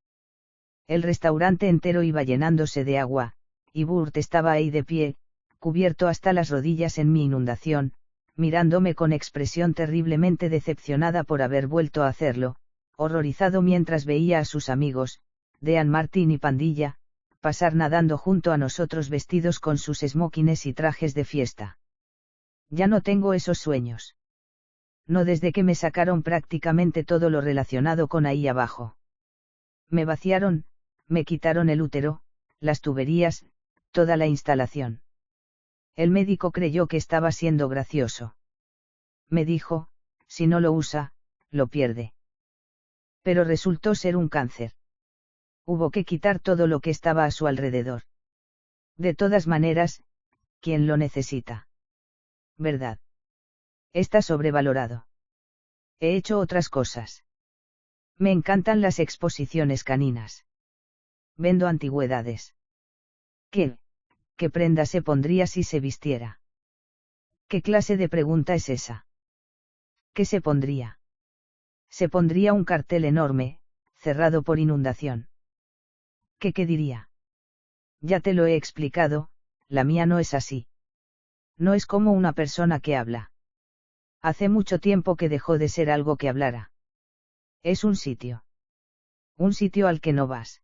Speaker 1: El restaurante entero iba llenándose de agua, y Burt estaba ahí de pie, cubierto hasta las rodillas en mi inundación, mirándome con expresión terriblemente decepcionada por haber vuelto a hacerlo, horrorizado mientras veía a sus amigos, Dean Martin y pandilla, pasar nadando junto a nosotros vestidos con sus smokines y trajes de fiesta. Ya no tengo esos sueños. No desde que me sacaron prácticamente todo lo relacionado con ahí abajo. Me vaciaron, me quitaron el útero, las tuberías, toda la instalación. El médico creyó que estaba siendo gracioso. Me dijo, si no lo usa, lo pierde. Pero resultó ser un cáncer. Hubo que quitar todo lo que estaba a su alrededor. De todas maneras, ¿quién lo necesita? ¿Verdad? Está sobrevalorado. He hecho otras cosas. Me encantan las exposiciones caninas. Vendo antigüedades. ¿Qué prenda se pondría si se vistiera? ¿Qué clase de pregunta es esa? ¿Qué se pondría? Se pondría un cartel enorme, cerrado por inundación. ¿Qué diría? Ya te lo he explicado, la mía no es así. No es como una persona que habla. Hace mucho tiempo que dejó de ser algo que hablara. Es un sitio. Un sitio al que no vas.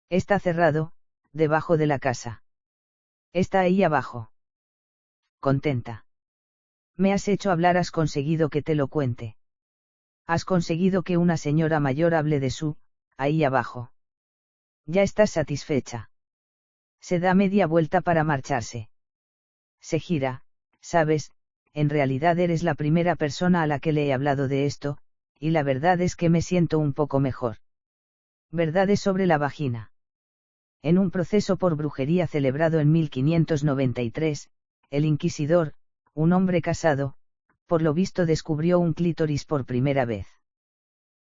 Speaker 1: Está cerrado, debajo de la casa. Está ahí abajo. Contenta. Me has hecho hablar, has conseguido que te lo cuente. Has conseguido que una señora mayor hable de su, ahí abajo. Ya estás satisfecha. Se da media vuelta para marcharse. Se gira, ¿sabes? en realidad eres la primera persona a la que le he hablado de esto, y la verdad es que me siento un poco mejor. Verdades sobre la vagina. En un proceso por brujería celebrado en 1593, el inquisidor, un hombre casado, por lo visto descubrió un clítoris por primera vez.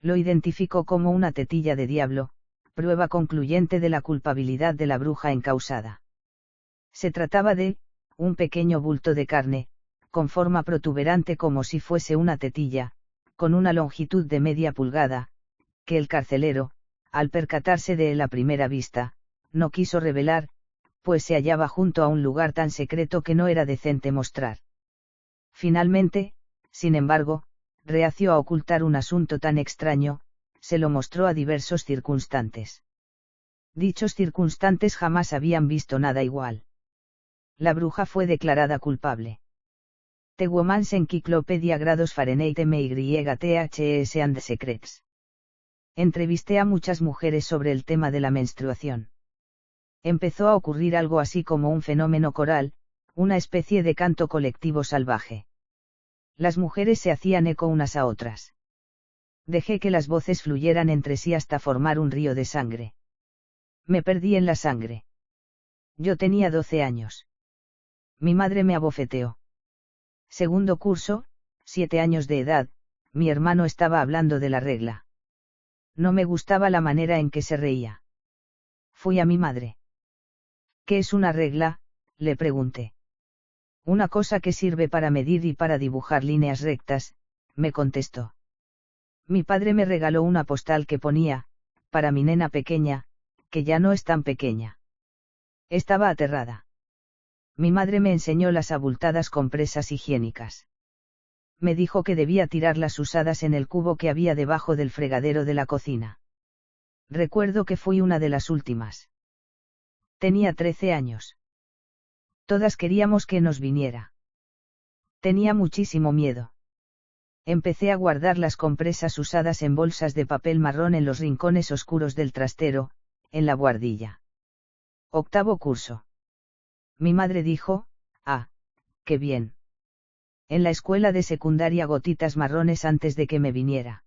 Speaker 1: Lo identificó como una tetilla de diablo, prueba concluyente de la culpabilidad de la bruja encausada. Se trataba de, un pequeño bulto de carne, con forma protuberante como si fuese una tetilla, con una longitud de media pulgada, que el carcelero, al percatarse de él a primera vista, no quiso revelar, pues se hallaba junto a un lugar tan secreto que no era decente mostrar. Finalmente, sin embargo, reacio a ocultar un asunto tan extraño, se lo mostró a diversos circunstantes. Dichos circunstantes jamás habían visto nada igual. La bruja fue declarada culpable. The Woman's Encyclopedia grados Fahrenheit MYTHES and Secrets. Entrevisté a muchas mujeres sobre el tema de la menstruación. Empezó a ocurrir algo así como un fenómeno coral, una especie de canto colectivo salvaje. Las mujeres se hacían eco unas a otras. Dejé que las voces fluyeran entre sí hasta formar un río de sangre. Me perdí en la sangre. Yo tenía 12 años. Mi madre me abofeteó. Segundo curso, 7 años de edad, mi hermano estaba hablando de la regla. No me gustaba la manera en que se reía. Fui a mi madre. ¿Qué es una regla?, le pregunté. Una cosa que sirve para medir y para dibujar líneas rectas, me contestó. Mi padre me regaló una postal que ponía, para mi nena pequeña, que ya no es tan pequeña. Estaba aterrada. Mi madre me enseñó las abultadas compresas higiénicas. Me dijo que debía tirar las usadas en el cubo que había debajo del fregadero de la cocina. Recuerdo que fui una de las últimas. Tenía 13 años. Todas queríamos que nos viniera. Tenía muchísimo miedo. Empecé a guardar las compresas usadas en bolsas de papel marrón en los rincones oscuros del trastero, en la buhardilla. Octavo curso. Mi madre dijo, «Ah, qué bien. En la escuela de secundaria gotitas marrones antes de que me viniera».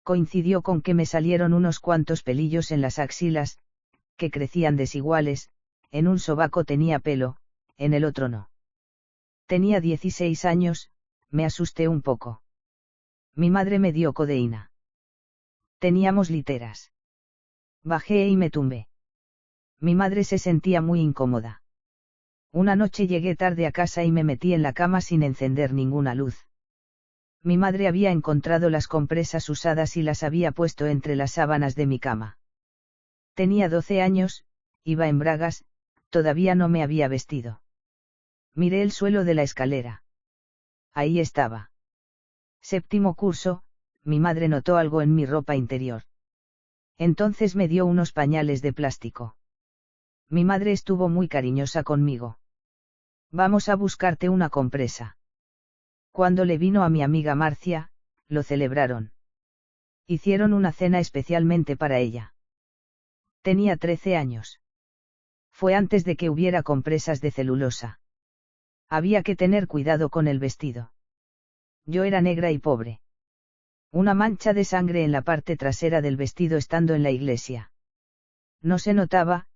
Speaker 1: Coincidió con que me salieron unos cuantos pelillos en las axilas, que crecían desiguales, en un sobaco tenía pelo, en el otro no. Tenía 16 años, me asusté un poco. Mi madre me dio codeína. Teníamos literas. Bajé y me tumbé. Mi madre se sentía muy incómoda. Una noche llegué tarde a casa y me metí en la cama sin encender ninguna luz. Mi madre había encontrado las compresas usadas y las había puesto entre las sábanas de mi cama. Tenía 12 años, iba en bragas, todavía no me había vestido. Miré el suelo de la escalera. Ahí estaba. Séptimo curso, mi madre notó algo en mi ropa interior. Entonces me dio unos pañales de plástico. Mi madre estuvo muy cariñosa conmigo. Vamos a buscarte una compresa. Cuando le vino a mi amiga Marcia, lo celebraron. Hicieron una cena especialmente para ella. Tenía 13 años. Fue antes de que hubiera compresas de celulosa. Había que tener cuidado con el vestido. Yo era negra y pobre. Una mancha de sangre en la parte trasera del vestido estando en la iglesia. No se notaba,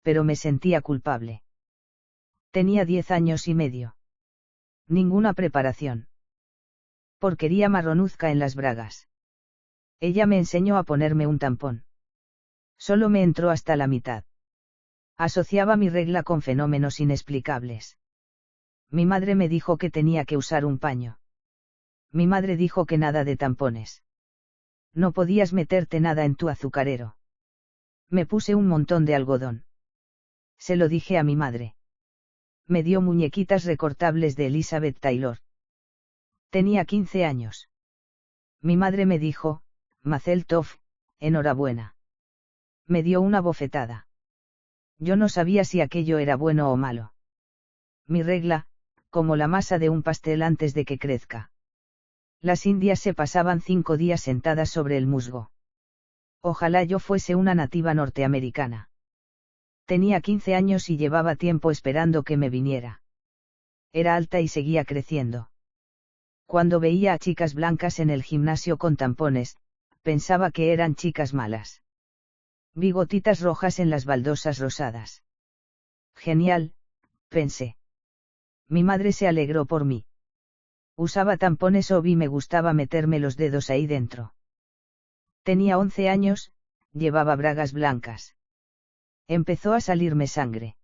Speaker 1: pero me sentía culpable. Tenía 10 años y medio. Ninguna preparación. Porquería marronuzca en las bragas. Ella me enseñó a ponerme un tampón. Solo me entró hasta la mitad. Asociaba mi regla con fenómenos inexplicables. Mi madre me dijo que tenía que usar un paño. Mi madre dijo que nada de tampones. No podías meterte nada en tu azucarero. Me puse un montón de algodón. Se lo dije a mi madre. Me dio muñequitas recortables de Elizabeth Taylor. Tenía 15 años. Mi madre me dijo, Mazel Tov, enhorabuena. Me dio una bofetada. Yo no sabía si aquello era bueno o malo. Mi regla, como la masa de un pastel antes de que crezca. Las indias se pasaban 5 días sentadas sobre el musgo. Ojalá yo fuese una nativa norteamericana. Tenía 15 años y llevaba tiempo esperando que me viniera. Era alta y seguía creciendo. Cuando veía a chicas blancas en el gimnasio con tampones, pensaba que eran chicas malas. Vi gotitas rojas en las baldosas rosadas. Genial, pensé. Mi madre se alegró por mí. Usaba tampones o vi me gustaba meterme los dedos ahí dentro. Tenía 11 años, llevaba bragas blancas. Empezó a salirme sangre.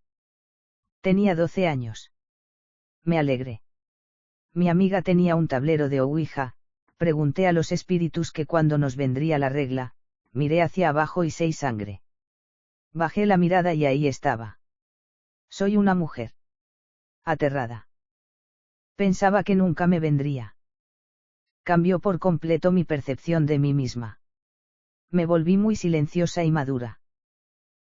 Speaker 1: Tenía 12 años. Me alegré. Mi amiga tenía un tablero de ouija, pregunté a los espíritus que cuando nos vendría la regla, miré hacia abajo y 6 sangre. Bajé la mirada y ahí estaba. Soy una mujer. Aterrada. Pensaba que nunca me vendría. Cambió por completo mi percepción de mí misma. Me volví muy silenciosa y madura.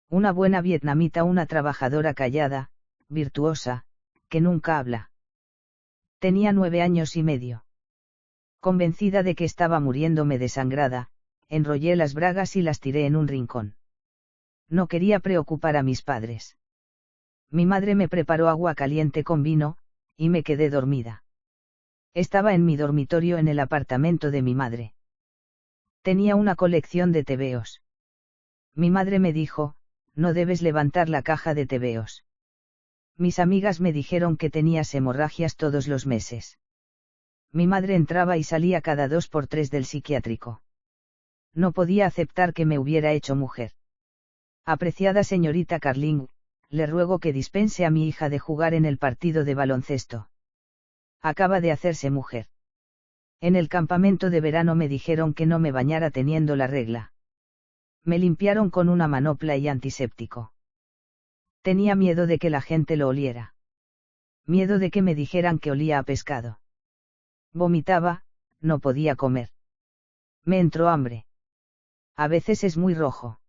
Speaker 1: Una buena vietnamita, una trabajadora callada, virtuosa, que nunca habla. Tenía 9 años y medio. Convencida de que estaba muriéndome desangrada, enrollé las bragas y las tiré en un rincón. No quería preocupar a mis padres. Mi madre me preparó agua caliente con vino, y me quedé dormida. Estaba en mi dormitorio en el apartamento de mi madre. Tenía una colección de tebeos. Mi madre me dijo, no debes levantar la caja de tebeos. Mis amigas me dijeron que tenías hemorragias todos los meses. Mi madre entraba y salía cada 2 por 3 del psiquiátrico. No podía aceptar que me hubiera hecho mujer. Apreciada señorita Carling, le ruego que dispense a mi hija de jugar en el partido de baloncesto. Acaba de hacerse mujer. En el campamento de verano me dijeron que no me bañara teniendo la regla. Me limpiaron con una manopla y antiséptico. Tenía miedo de que la gente lo oliera. Miedo de que me dijeran que olía a pescado. Vomitaba, no podía comer. Me entró hambre. A veces es muy rojo.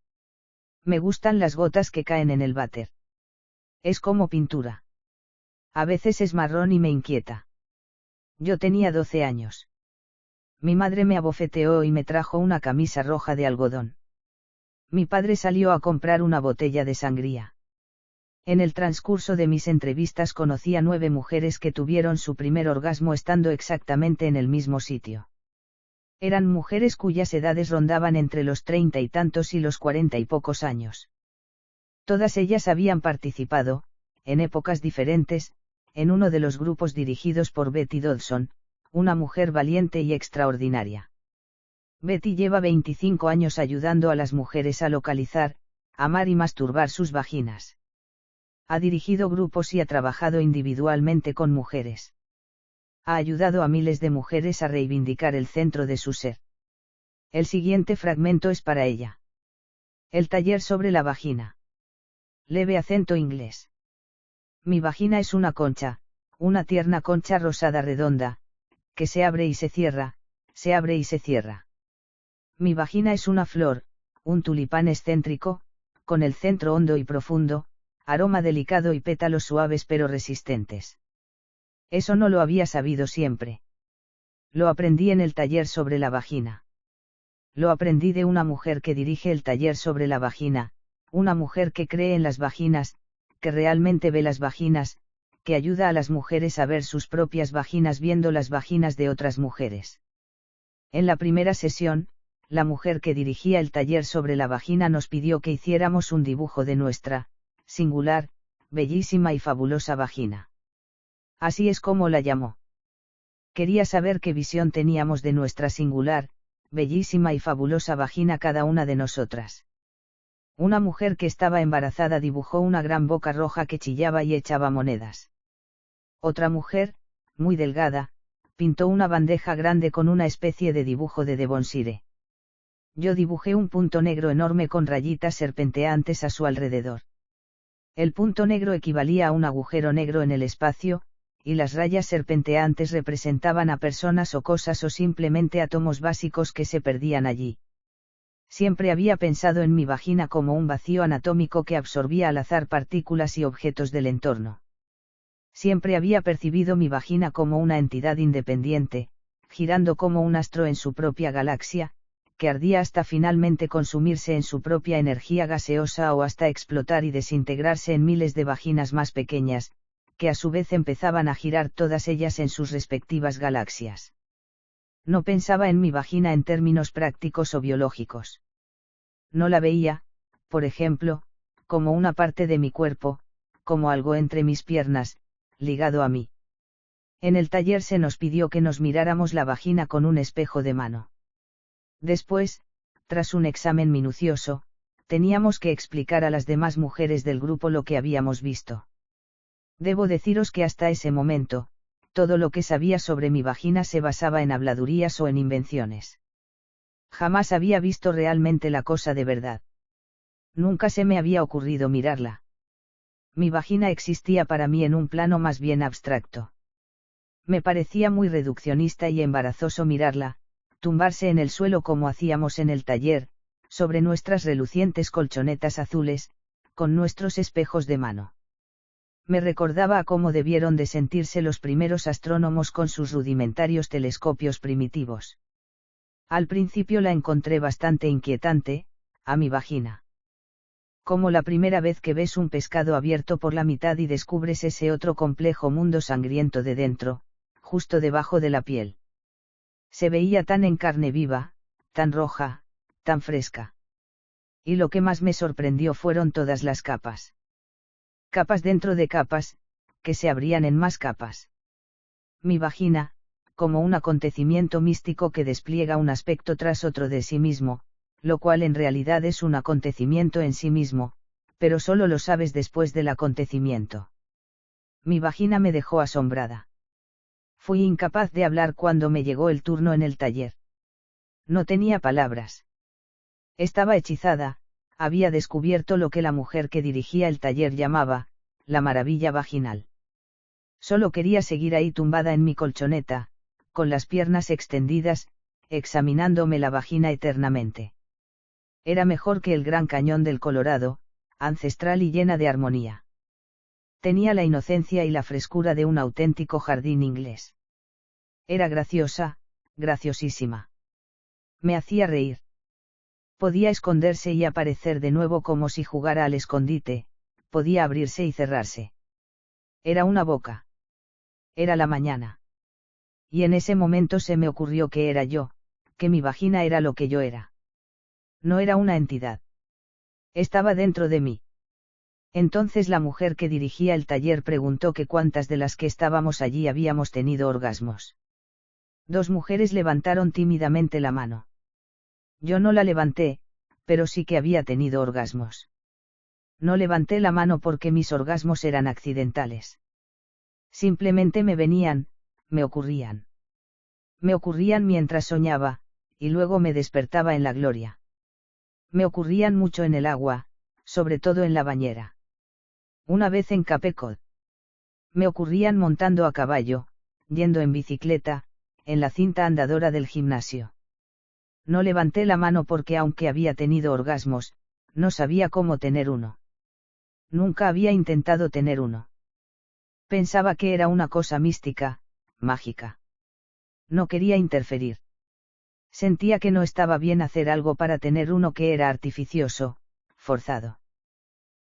Speaker 1: Me gustan las gotas que caen en el váter. Es como pintura. A veces es marrón y me inquieta. Yo tenía 12 años. Mi madre me abofeteó y me trajo una camisa roja de algodón. Mi padre salió a comprar una botella de sangría. En el transcurso de mis entrevistas conocí a 9 mujeres que tuvieron su primer orgasmo estando exactamente en el mismo sitio. Eran mujeres cuyas edades rondaban entre los 30 y tantos y los 40 y pocos años. Todas ellas habían participado, en épocas diferentes, en uno de los grupos dirigidos por Betty Dodson, una mujer valiente y extraordinaria. Betty lleva 25 años ayudando a las mujeres a localizar, amar y masturbar sus vaginas. Ha dirigido grupos y ha trabajado individualmente con mujeres. Ha ayudado a miles de mujeres a reivindicar el centro de su ser. El siguiente fragmento es para ella. El taller sobre la vagina. Leve acento inglés. Mi vagina es una concha, una tierna concha rosada redonda, que se abre y se cierra, se abre y se cierra. Mi vagina es una flor, un tulipán excéntrico, con el centro hondo y profundo, aroma delicado y pétalos suaves pero resistentes. Eso no lo había sabido siempre. Lo aprendí en el taller sobre la vagina. Lo aprendí de una mujer que dirige el taller sobre la vagina, una mujer que cree en las vaginas, que realmente ve las vaginas, que ayuda a las mujeres a ver sus propias vaginas viendo las vaginas de otras mujeres. En la primera sesión, la mujer que dirigía el taller sobre la vagina nos pidió que hiciéramos un dibujo de nuestra, singular, bellísima y fabulosa vagina. Así es como la llamó. Quería saber qué visión teníamos de nuestra singular, bellísima y fabulosa vagina cada una de nosotras. Una mujer que estaba embarazada dibujó una gran boca roja que chillaba y echaba monedas. Otra mujer, muy delgada, pintó una bandeja grande con una especie de dibujo de Devonshire. Yo dibujé un punto negro enorme con rayitas serpenteantes a su alrededor. El punto negro equivalía a un agujero negro en el espacio, y las rayas serpenteantes representaban a personas o cosas o simplemente átomos básicos que se perdían allí. Siempre había pensado en mi vagina como un vacío anatómico que absorbía al azar partículas y objetos del entorno. Siempre había percibido mi vagina como una entidad independiente, girando como un astro en su propia galaxia, que ardía hasta finalmente consumirse en su propia energía gaseosa o hasta explotar y desintegrarse en miles de vaginas más pequeñas, que a su vez empezaban a girar todas ellas en sus respectivas galaxias. No pensaba en mi vagina en términos prácticos o biológicos. No la veía, por ejemplo, como una parte de mi cuerpo, como algo entre mis piernas, ligado a mí. En el taller se nos pidió que nos miráramos la vagina con un espejo de mano. Después, tras un examen minucioso, teníamos que explicar a las demás mujeres del grupo lo que habíamos visto. Debo deciros que hasta ese momento, todo lo que sabía sobre mi vagina se basaba en habladurías o en invenciones. Jamás había visto realmente la cosa de verdad. Nunca se me había ocurrido mirarla. Mi vagina existía para mí en un plano más bien abstracto. Me parecía muy reduccionista y embarazoso mirarla, tumbarse en el suelo como hacíamos en el taller, sobre nuestras relucientes colchonetas azules, con nuestros espejos de mano. Me recordaba a cómo debieron de sentirse los primeros astrónomos con sus rudimentarios telescopios primitivos. Al principio la encontré bastante inquietante, a mi vagina. Como la primera vez que ves un pescado abierto por la mitad y descubres ese otro complejo mundo sangriento de dentro, justo debajo de la piel. Se veía tan en carne viva, tan roja, tan fresca. Y lo que más me sorprendió fueron todas las capas. Capas dentro de capas, que se abrían en más capas. Mi vagina, como un acontecimiento místico que despliega un aspecto tras otro de sí mismo, lo cual en realidad es un acontecimiento en sí mismo, pero solo lo sabes después del acontecimiento. Mi vagina me dejó asombrada. Fui incapaz de hablar cuando me llegó el turno en el taller. No tenía palabras. Estaba hechizada, había descubierto lo que la mujer que dirigía el taller llamaba, la maravilla vaginal. Solo quería seguir ahí tumbada en mi colchoneta, con las piernas extendidas, examinándome la vagina eternamente. Era mejor que el Gran Cañón del Colorado, ancestral y llena de armonía. Tenía la inocencia y la frescura de un auténtico jardín inglés. Era graciosa, graciosísima. Me hacía reír. Podía esconderse y aparecer de nuevo como si jugara al escondite, podía abrirse y cerrarse. Era una boca. Era la mañana. Y en ese momento se me ocurrió que era yo, que mi vagina era lo que yo era. No era una entidad. Estaba dentro de mí. Entonces la mujer que dirigía el taller preguntó que cuántas de las que estábamos allí habíamos tenido orgasmos. 2 mujeres levantaron tímidamente la mano. Yo no la levanté, pero sí que había tenido orgasmos. No levanté la mano porque mis orgasmos eran accidentales. Simplemente me venían, me ocurrían. Me ocurrían mientras soñaba, y luego me despertaba en la gloria. Me ocurrían mucho en el agua, sobre todo en la bañera. Una vez en Cape Cod. Me ocurrían montando a caballo, yendo en bicicleta, en la cinta andadora del gimnasio. No levanté la mano porque aunque había tenido orgasmos, no sabía cómo tener uno. Nunca había intentado tener uno. Pensaba que era una cosa mística, mágica. No quería interferir. Sentía que no estaba bien hacer algo para tener uno que era artificioso, forzado.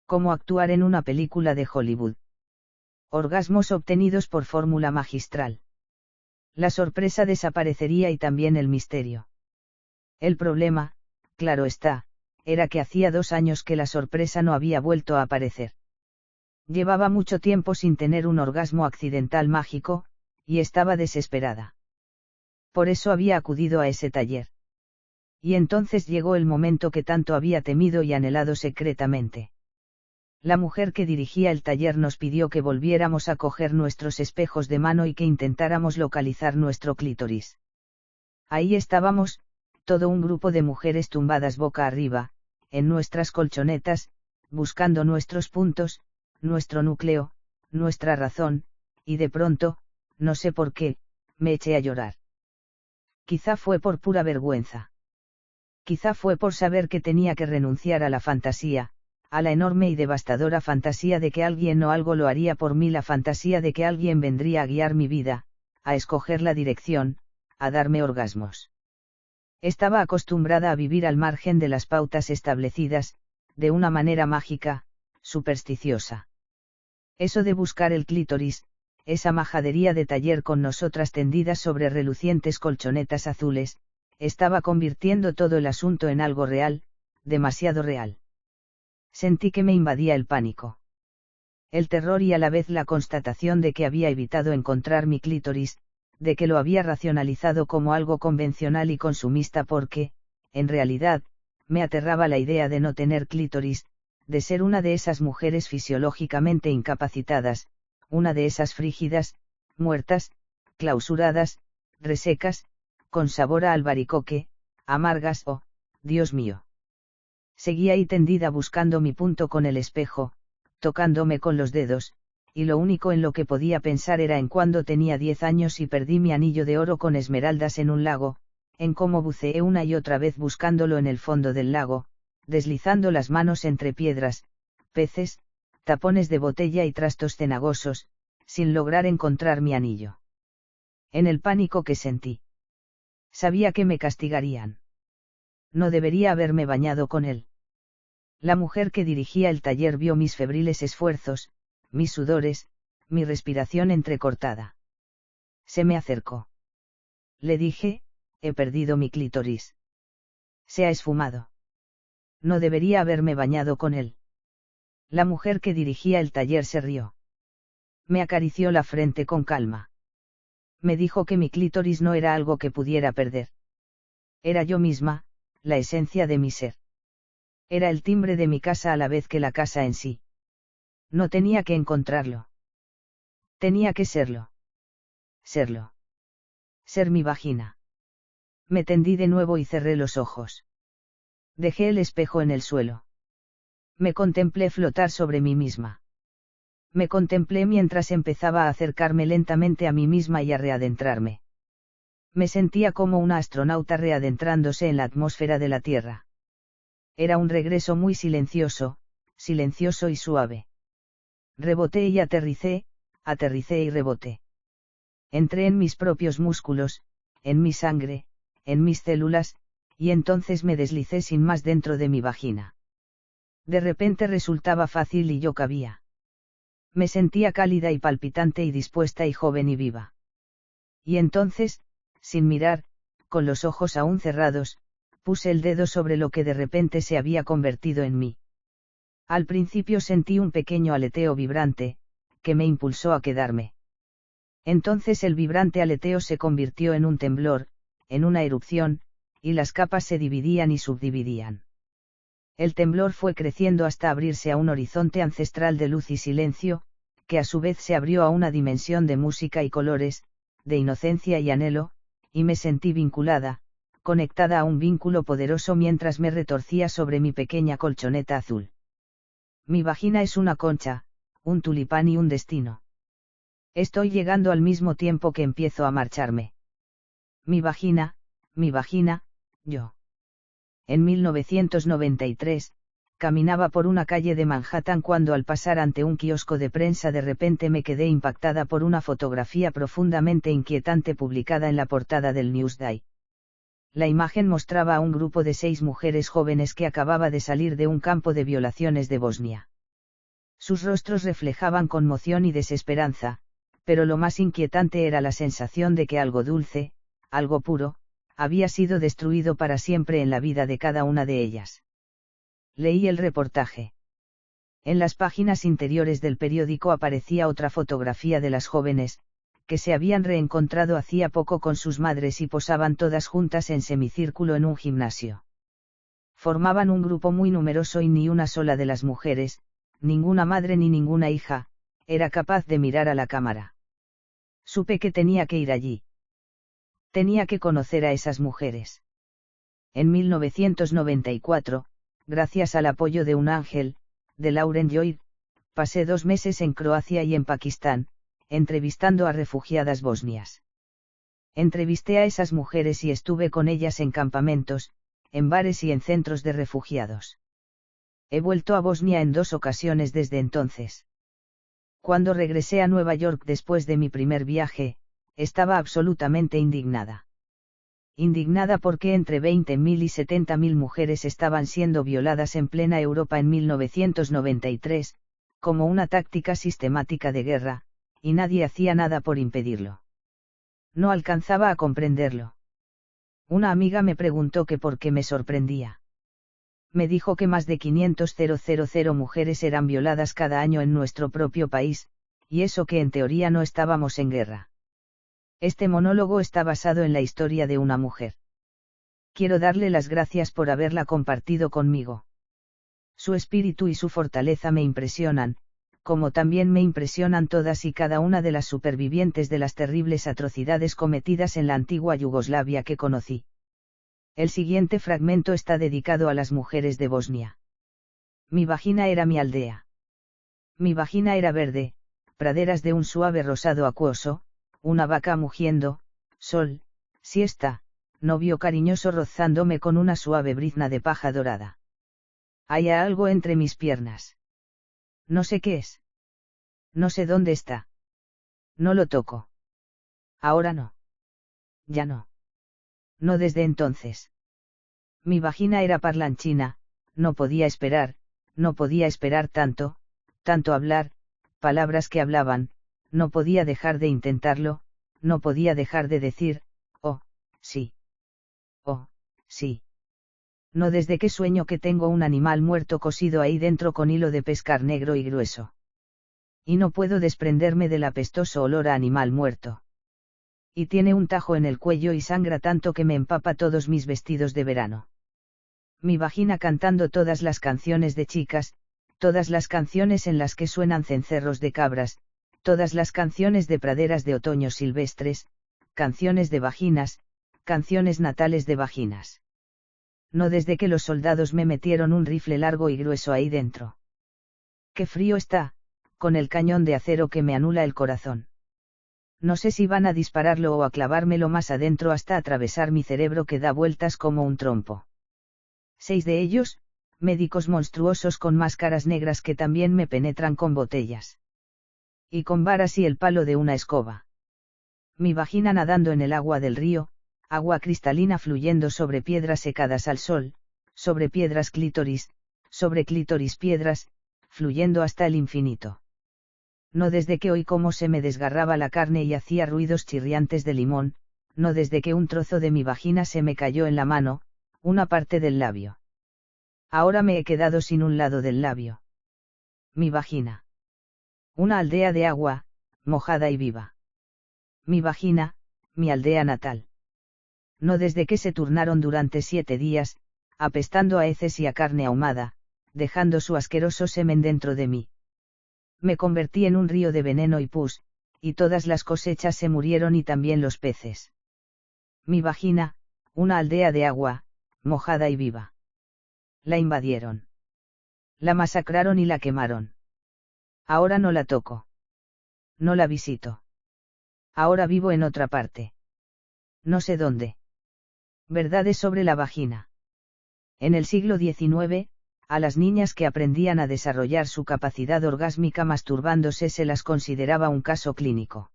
Speaker 1: Como actuar en una película de Hollywood. Orgasmos obtenidos por fórmula magistral. La sorpresa desaparecería y también el misterio. El problema, claro está, era que hacía 2 años que la sorpresa no había vuelto a aparecer. Llevaba mucho tiempo sin tener un orgasmo accidental mágico, y estaba desesperada. Por eso había acudido a ese taller. Y entonces llegó el momento que tanto había temido y anhelado secretamente. La mujer que dirigía el taller nos pidió que volviéramos a coger nuestros espejos de mano y que intentáramos localizar nuestro clítoris. Ahí estábamos, todo un grupo de mujeres tumbadas boca arriba, en nuestras colchonetas, buscando nuestros puntos, nuestro núcleo, nuestra razón, y de pronto, no sé por qué, me eché a llorar. Quizá fue por pura vergüenza. Quizá fue por saber que tenía que renunciar a la fantasía, a la enorme y devastadora fantasía de que alguien o algo lo haría por mí, la fantasía de que alguien vendría a guiar mi vida, a escoger la dirección, a darme orgasmos. Estaba acostumbrada a vivir al margen de las pautas establecidas, de una manera mágica, supersticiosa. Eso de buscar el clítoris, esa majadería de taller con nosotras tendidas sobre relucientes colchonetas azules, estaba convirtiendo todo el asunto en algo real, demasiado real. Sentí que me invadía el pánico. El terror y a la vez la constatación de que había evitado encontrar mi clítoris, de que lo había racionalizado como algo convencional y consumista porque, en realidad, me aterraba la idea de no tener clítoris, de ser una de esas mujeres fisiológicamente incapacitadas, una de esas frígidas, muertas, clausuradas, resecas, con sabor a albaricoque, amargas o, Dios mío. Seguía ahí tendida buscando mi punto con el espejo, tocándome con los dedos, y lo único en lo que podía pensar era en cuando tenía 10 años y perdí mi anillo de oro con esmeraldas en un lago, en cómo buceé una y otra vez buscándolo en el fondo del lago, deslizando las manos entre piedras, peces, tapones de botella y trastos cenagosos, sin lograr encontrar mi anillo. En el pánico que sentí. Sabía que me castigarían. No debería haberme bañado con él. La mujer que dirigía el taller vio mis febriles esfuerzos, mis sudores, mi respiración entrecortada. Se me acercó. Le dije, he perdido mi clítoris. Se ha esfumado. No debería haberme bañado con él. La mujer que dirigía el taller se rió. Me acarició la frente con calma. Me dijo que mi clítoris no era algo que pudiera perder. Era yo misma, la esencia de mi ser. Era el timbre de mi casa a la vez que la casa en sí. No tenía que encontrarlo. Tenía que serlo. Serlo. Ser mi vagina. Me tendí de nuevo y cerré los ojos. Dejé el espejo en el suelo. Me contemplé flotar sobre mí misma. Me contemplé mientras empezaba a acercarme lentamente a mí misma y a readentrarme. Me sentía como una astronauta readentrándose en la atmósfera de la Tierra. Era un regreso muy silencioso, silencioso y suave. Reboté y aterricé y reboté. Entré en mis propios músculos, en mi sangre, en mis células, y entonces me deslicé sin más dentro de mi vagina. De repente resultaba fácil y yo cabía. Me sentía cálida y palpitante y dispuesta y joven y viva. Y entonces, sin mirar, con los ojos aún cerrados, puse el dedo sobre lo que de repente se había convertido en mí. Al principio sentí un pequeño aleteo vibrante, que me impulsó a quedarme. Entonces el vibrante aleteo se convirtió en un temblor, en una erupción, y las capas se dividían y subdividían. El temblor fue creciendo hasta abrirse a un horizonte ancestral de luz y silencio, que a su vez se abrió a una dimensión de música y colores, de inocencia y anhelo, y me sentí vinculada, conectada a un vínculo poderoso mientras me retorcía sobre mi pequeña colchoneta azul. Mi vagina es una concha, un tulipán y un destino. Estoy llegando al mismo tiempo que empiezo a marcharme. Mi vagina, yo. En 1993, caminaba por una calle de Manhattan cuando al pasar ante un kiosco de prensa de repente me quedé impactada por una fotografía profundamente inquietante publicada en la portada del Newsday. La imagen mostraba a un grupo de 6 mujeres jóvenes que acababa de salir de un campo de violaciones de Bosnia. Sus rostros reflejaban conmoción y desesperanza, pero lo más inquietante era la sensación de que algo dulce, algo puro, había sido destruido para siempre en la vida de cada una de ellas. Leí el reportaje. En las páginas interiores del periódico aparecía otra fotografía de las jóvenes, que se habían reencontrado hacía poco con sus madres y posaban todas juntas en semicírculo en un gimnasio. Formaban un grupo muy numeroso y ni una sola de las mujeres, ninguna madre ni ninguna hija, era capaz de mirar a la cámara. Supe que tenía que ir allí. Tenía que conocer a esas mujeres. En 1994, gracias al apoyo de un ángel, de Lauren Lloyd, pasé 2 meses en Croacia y en Pakistán, entrevistando a refugiadas bosnias. Entrevisté a esas mujeres y estuve con ellas en campamentos, en bares y en centros de refugiados. He vuelto a Bosnia en 2 ocasiones desde entonces. Cuando regresé a Nueva York después de mi primer viaje, estaba absolutamente indignada. Indignada porque entre 20.000 y 70.000 mujeres estaban siendo violadas en plena Europa en 1993, como una táctica sistemática de guerra, y nadie hacía nada por impedirlo. No alcanzaba a comprenderlo. Una amiga me preguntó que por qué me sorprendía. Me dijo que más de 500.000 mujeres eran violadas cada año en nuestro propio país, y eso que en teoría no estábamos en guerra. Este monólogo está basado en la historia de una mujer. Quiero darle las gracias por haberla compartido conmigo. Su espíritu y su fortaleza me impresionan, como también me impresionan todas y cada una de las supervivientes de las terribles atrocidades cometidas en la antigua Yugoslavia que conocí. El siguiente fragmento está dedicado a las mujeres de Bosnia. Mi vagina era mi aldea. Mi vagina era verde, praderas de un suave rosado acuoso, una vaca mugiendo, sol, siesta, novio cariñoso rozándome con una suave brizna de paja dorada. Hay algo entre mis piernas. No sé qué es. No sé dónde está. No lo toco. Ahora no. Ya no. No desde entonces. Mi vagina era parlanchina, no podía esperar tanto, tanto hablar, palabras que hablaban, no podía dejar de intentarlo, no podía dejar de decir, oh, sí. Oh, sí. No desde que sueño que tengo un animal muerto cosido ahí dentro con hilo de pescar negro y grueso. Y no puedo desprenderme del apestoso olor a animal muerto. Y tiene un tajo en el cuello y sangra tanto que me empapa todos mis vestidos de verano. Mi vagina cantando todas las canciones de chicas, todas las canciones en las que suenan cencerros de cabras, todas las canciones de praderas de otoño silvestres, canciones de vaginas, canciones natales de vaginas. No desde que los soldados me metieron un rifle largo y grueso ahí dentro. Qué frío está, con el cañón de acero que me anula el corazón. No sé si van a dispararlo o a clavármelo más adentro hasta atravesar mi cerebro que da vueltas como un trompo. 6 de ellos, médicos monstruosos con máscaras negras que también me penetran con botellas. Y con varas y el palo de una escoba. Mi vagina nadando en el agua del río, agua cristalina fluyendo sobre piedras secadas al sol, sobre piedras clítoris, sobre clítoris piedras, fluyendo hasta el infinito. No desde que oí cómo se me desgarraba la carne y hacía ruidos chirriantes de limón, no desde que un trozo de mi vagina se me cayó en la mano, una parte del labio. Ahora me he quedado sin un lado del labio. Mi vagina. Una aldea de agua, mojada y viva. Mi vagina, mi aldea natal. No desde que se turnaron durante 7 días, apestando a heces y a carne ahumada, dejando su asqueroso semen dentro de mí. Me convertí en un río de veneno y pus, y todas las cosechas se murieron y también los peces. Mi vagina, una aldea de agua, mojada y viva. La invadieron. La masacraron y la quemaron. Ahora no la toco. No la visito. Ahora vivo en otra parte. No sé dónde. Verdades sobre la vagina. En el siglo XIX, a las niñas que aprendían a desarrollar su capacidad orgásmica masturbándose se las consideraba un caso clínico.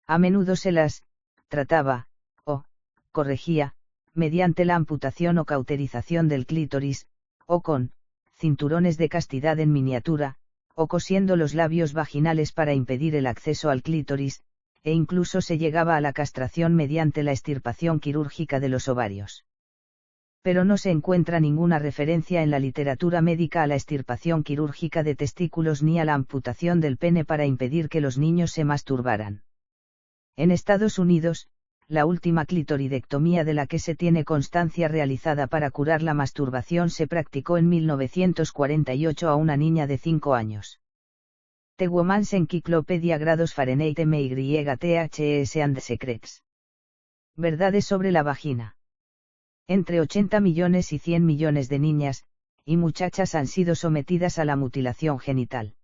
Speaker 1: A menudo se las trataba, o corregía, mediante la amputación o cauterización del clítoris, o con cinturones de castidad en miniatura, o cosiendo los labios vaginales para impedir el acceso al clítoris, e incluso se llegaba a la castración mediante la extirpación quirúrgica de los ovarios. Pero no se encuentra ninguna referencia en la literatura médica a la extirpación quirúrgica de testículos ni a la amputación del pene para impedir que los niños se masturbaran. En Estados Unidos, la última clitoridectomía de la que se tiene constancia realizada para curar la masturbación se practicó en 1948 a una niña de 5 años. The Woman's Encyclopedia grados Fahrenheit MYTHES and Secrets. Verdades sobre la vagina. Entre 80 millones y 100 millones de niñas y muchachas han sido sometidas a la mutilación genital.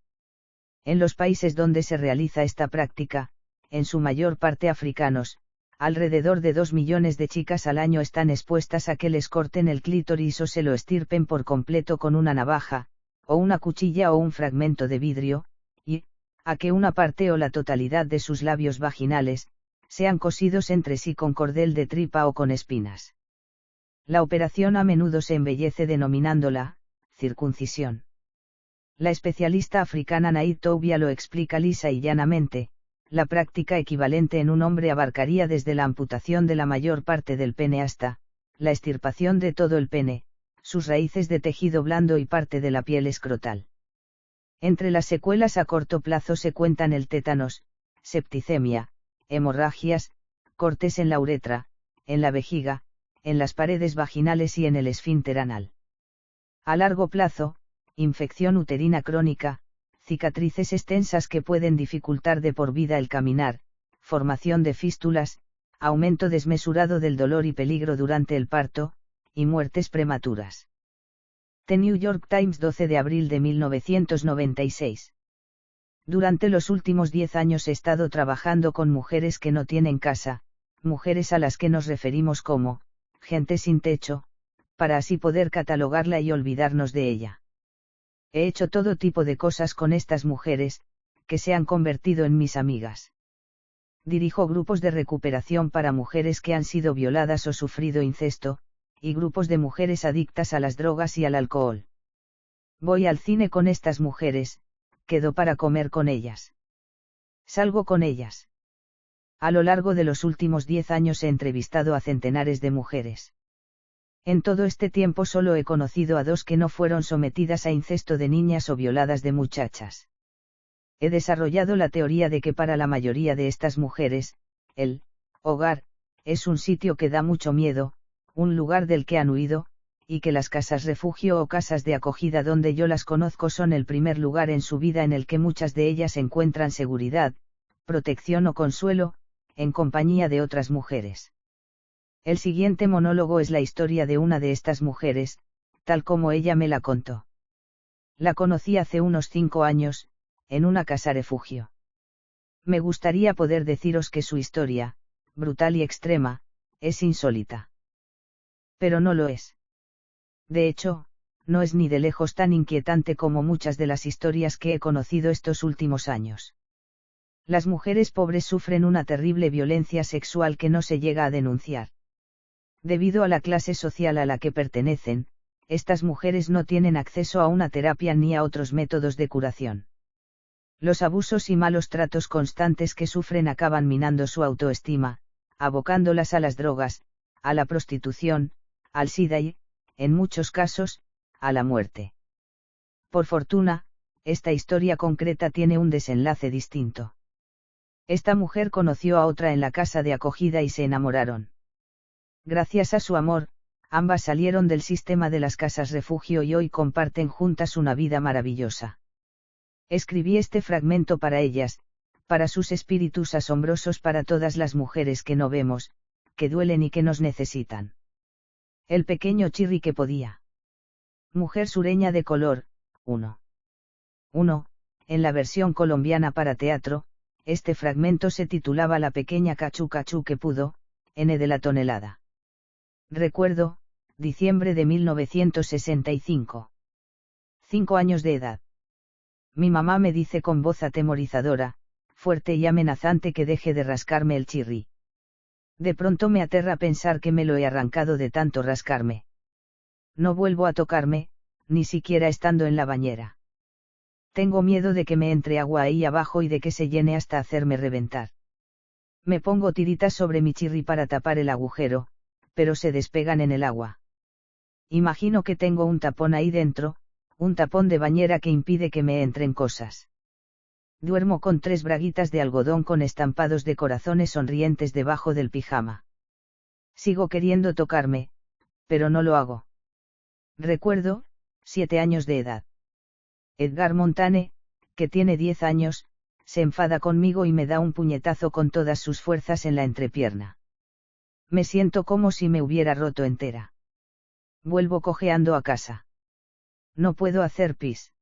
Speaker 1: En los países donde se realiza esta práctica, en su mayor parte africanos, alrededor de 2 millones de chicas al año están expuestas a que les corten el clítoris o se lo estirpen por completo con una navaja, o una cuchilla o un fragmento de vidrio, y, a que una parte o la totalidad de sus labios vaginales, sean cosidos entre sí con cordel de tripa o con espinas. La operación a menudo se embellece denominándola circuncisión. La especialista africana Naid Toubia lo explica lisa y llanamente: la práctica equivalente en un hombre abarcaría desde la amputación de la mayor parte del pene hasta la extirpación de todo el pene, sus raíces de tejido blando y parte de la piel escrotal. Entre las secuelas a corto plazo se cuentan el tétanos, septicemia, hemorragias, cortes en la uretra, en la vejiga, en las paredes vaginales y en el esfínter anal. A largo plazo, infección uterina crónica, cicatrices extensas que pueden dificultar de por vida el caminar, formación de fístulas, aumento desmesurado del dolor y peligro durante el parto, y muertes prematuras. The New York Times, 12 de abril de 1996. Durante los últimos 10 años he estado trabajando con mujeres que no tienen casa, mujeres a las que nos referimos como gente sin techo, para así poder catalogarla y olvidarnos de ella. He hecho todo tipo de cosas con estas mujeres, que se han convertido en mis amigas. Dirijo grupos de recuperación para mujeres que han sido violadas o sufrido incesto, y grupos de mujeres adictas a las drogas y al alcohol. Voy al cine con estas mujeres, quedo para comer con ellas. Salgo con ellas. A lo largo de los últimos 10 años he entrevistado a centenares de mujeres. En todo este tiempo solo he conocido a 2 que no fueron sometidas a incesto de niñas o violadas de muchachas. He desarrollado la teoría de que para la mayoría de estas mujeres, el hogar es un sitio que da mucho miedo, un lugar del que han huido, y que las casas refugio o casas de acogida donde yo las conozco son el primer lugar en su vida en el que muchas de ellas encuentran seguridad, protección o consuelo, en compañía de otras mujeres. El siguiente monólogo es la historia de una de estas mujeres, tal como ella me la contó. La conocí hace unos 5 años, en una casa refugio. Me gustaría poder deciros que su historia, brutal y extrema, es insólita. Pero no lo es. De hecho, no es ni de lejos tan inquietante como muchas de las historias que he conocido estos últimos años. Las mujeres pobres sufren una terrible violencia sexual que no se llega a denunciar. Debido a la clase social a la que pertenecen, estas mujeres no tienen acceso a una terapia ni a otros métodos de curación. Los abusos y malos tratos constantes que sufren acaban minando su autoestima, abocándolas a las drogas, a la prostitución, al SIDA y, en muchos casos, a la muerte. Por fortuna, esta historia concreta tiene un desenlace distinto. Esta mujer conoció a otra en la casa de acogida y se enamoraron. Gracias a su amor, ambas salieron del sistema de las casas refugio y hoy comparten juntas una vida maravillosa. Escribí este fragmento para ellas, para sus espíritus asombrosos, para todas las mujeres que no vemos, que duelen y que nos necesitan. El pequeño Chirri que podía. Mujer sureña de color, 1. En la versión colombiana para teatro, este fragmento se titulaba La pequeña Cachú Cachú que pudo, N de la tonelada. Recuerdo, diciembre de 1965. 5 años de edad. Mi mamá me dice con voz atemorizadora, fuerte y amenazante que deje de rascarme el chirri. De pronto me aterra pensar que me lo he arrancado de tanto rascarme. No vuelvo a tocarme, ni siquiera estando en la bañera. Tengo miedo de que me entre agua ahí abajo y de que se llene hasta hacerme reventar. Me pongo tiritas sobre mi chirri para tapar el agujero, pero se despegan en el agua. Imagino que tengo un tapón ahí dentro, un tapón de bañera que impide que me entren cosas. Duermo con 3 braguitas de algodón con estampados de corazones sonrientes debajo del pijama. Sigo queriendo tocarme, pero no lo hago. Recuerdo, 7 años de edad. Edgar Montane, que tiene 10 años, se enfada conmigo y me da un puñetazo con todas sus fuerzas en la entrepierna. Me siento como si me hubiera roto entera. Vuelvo cojeando a casa. No puedo hacer pis.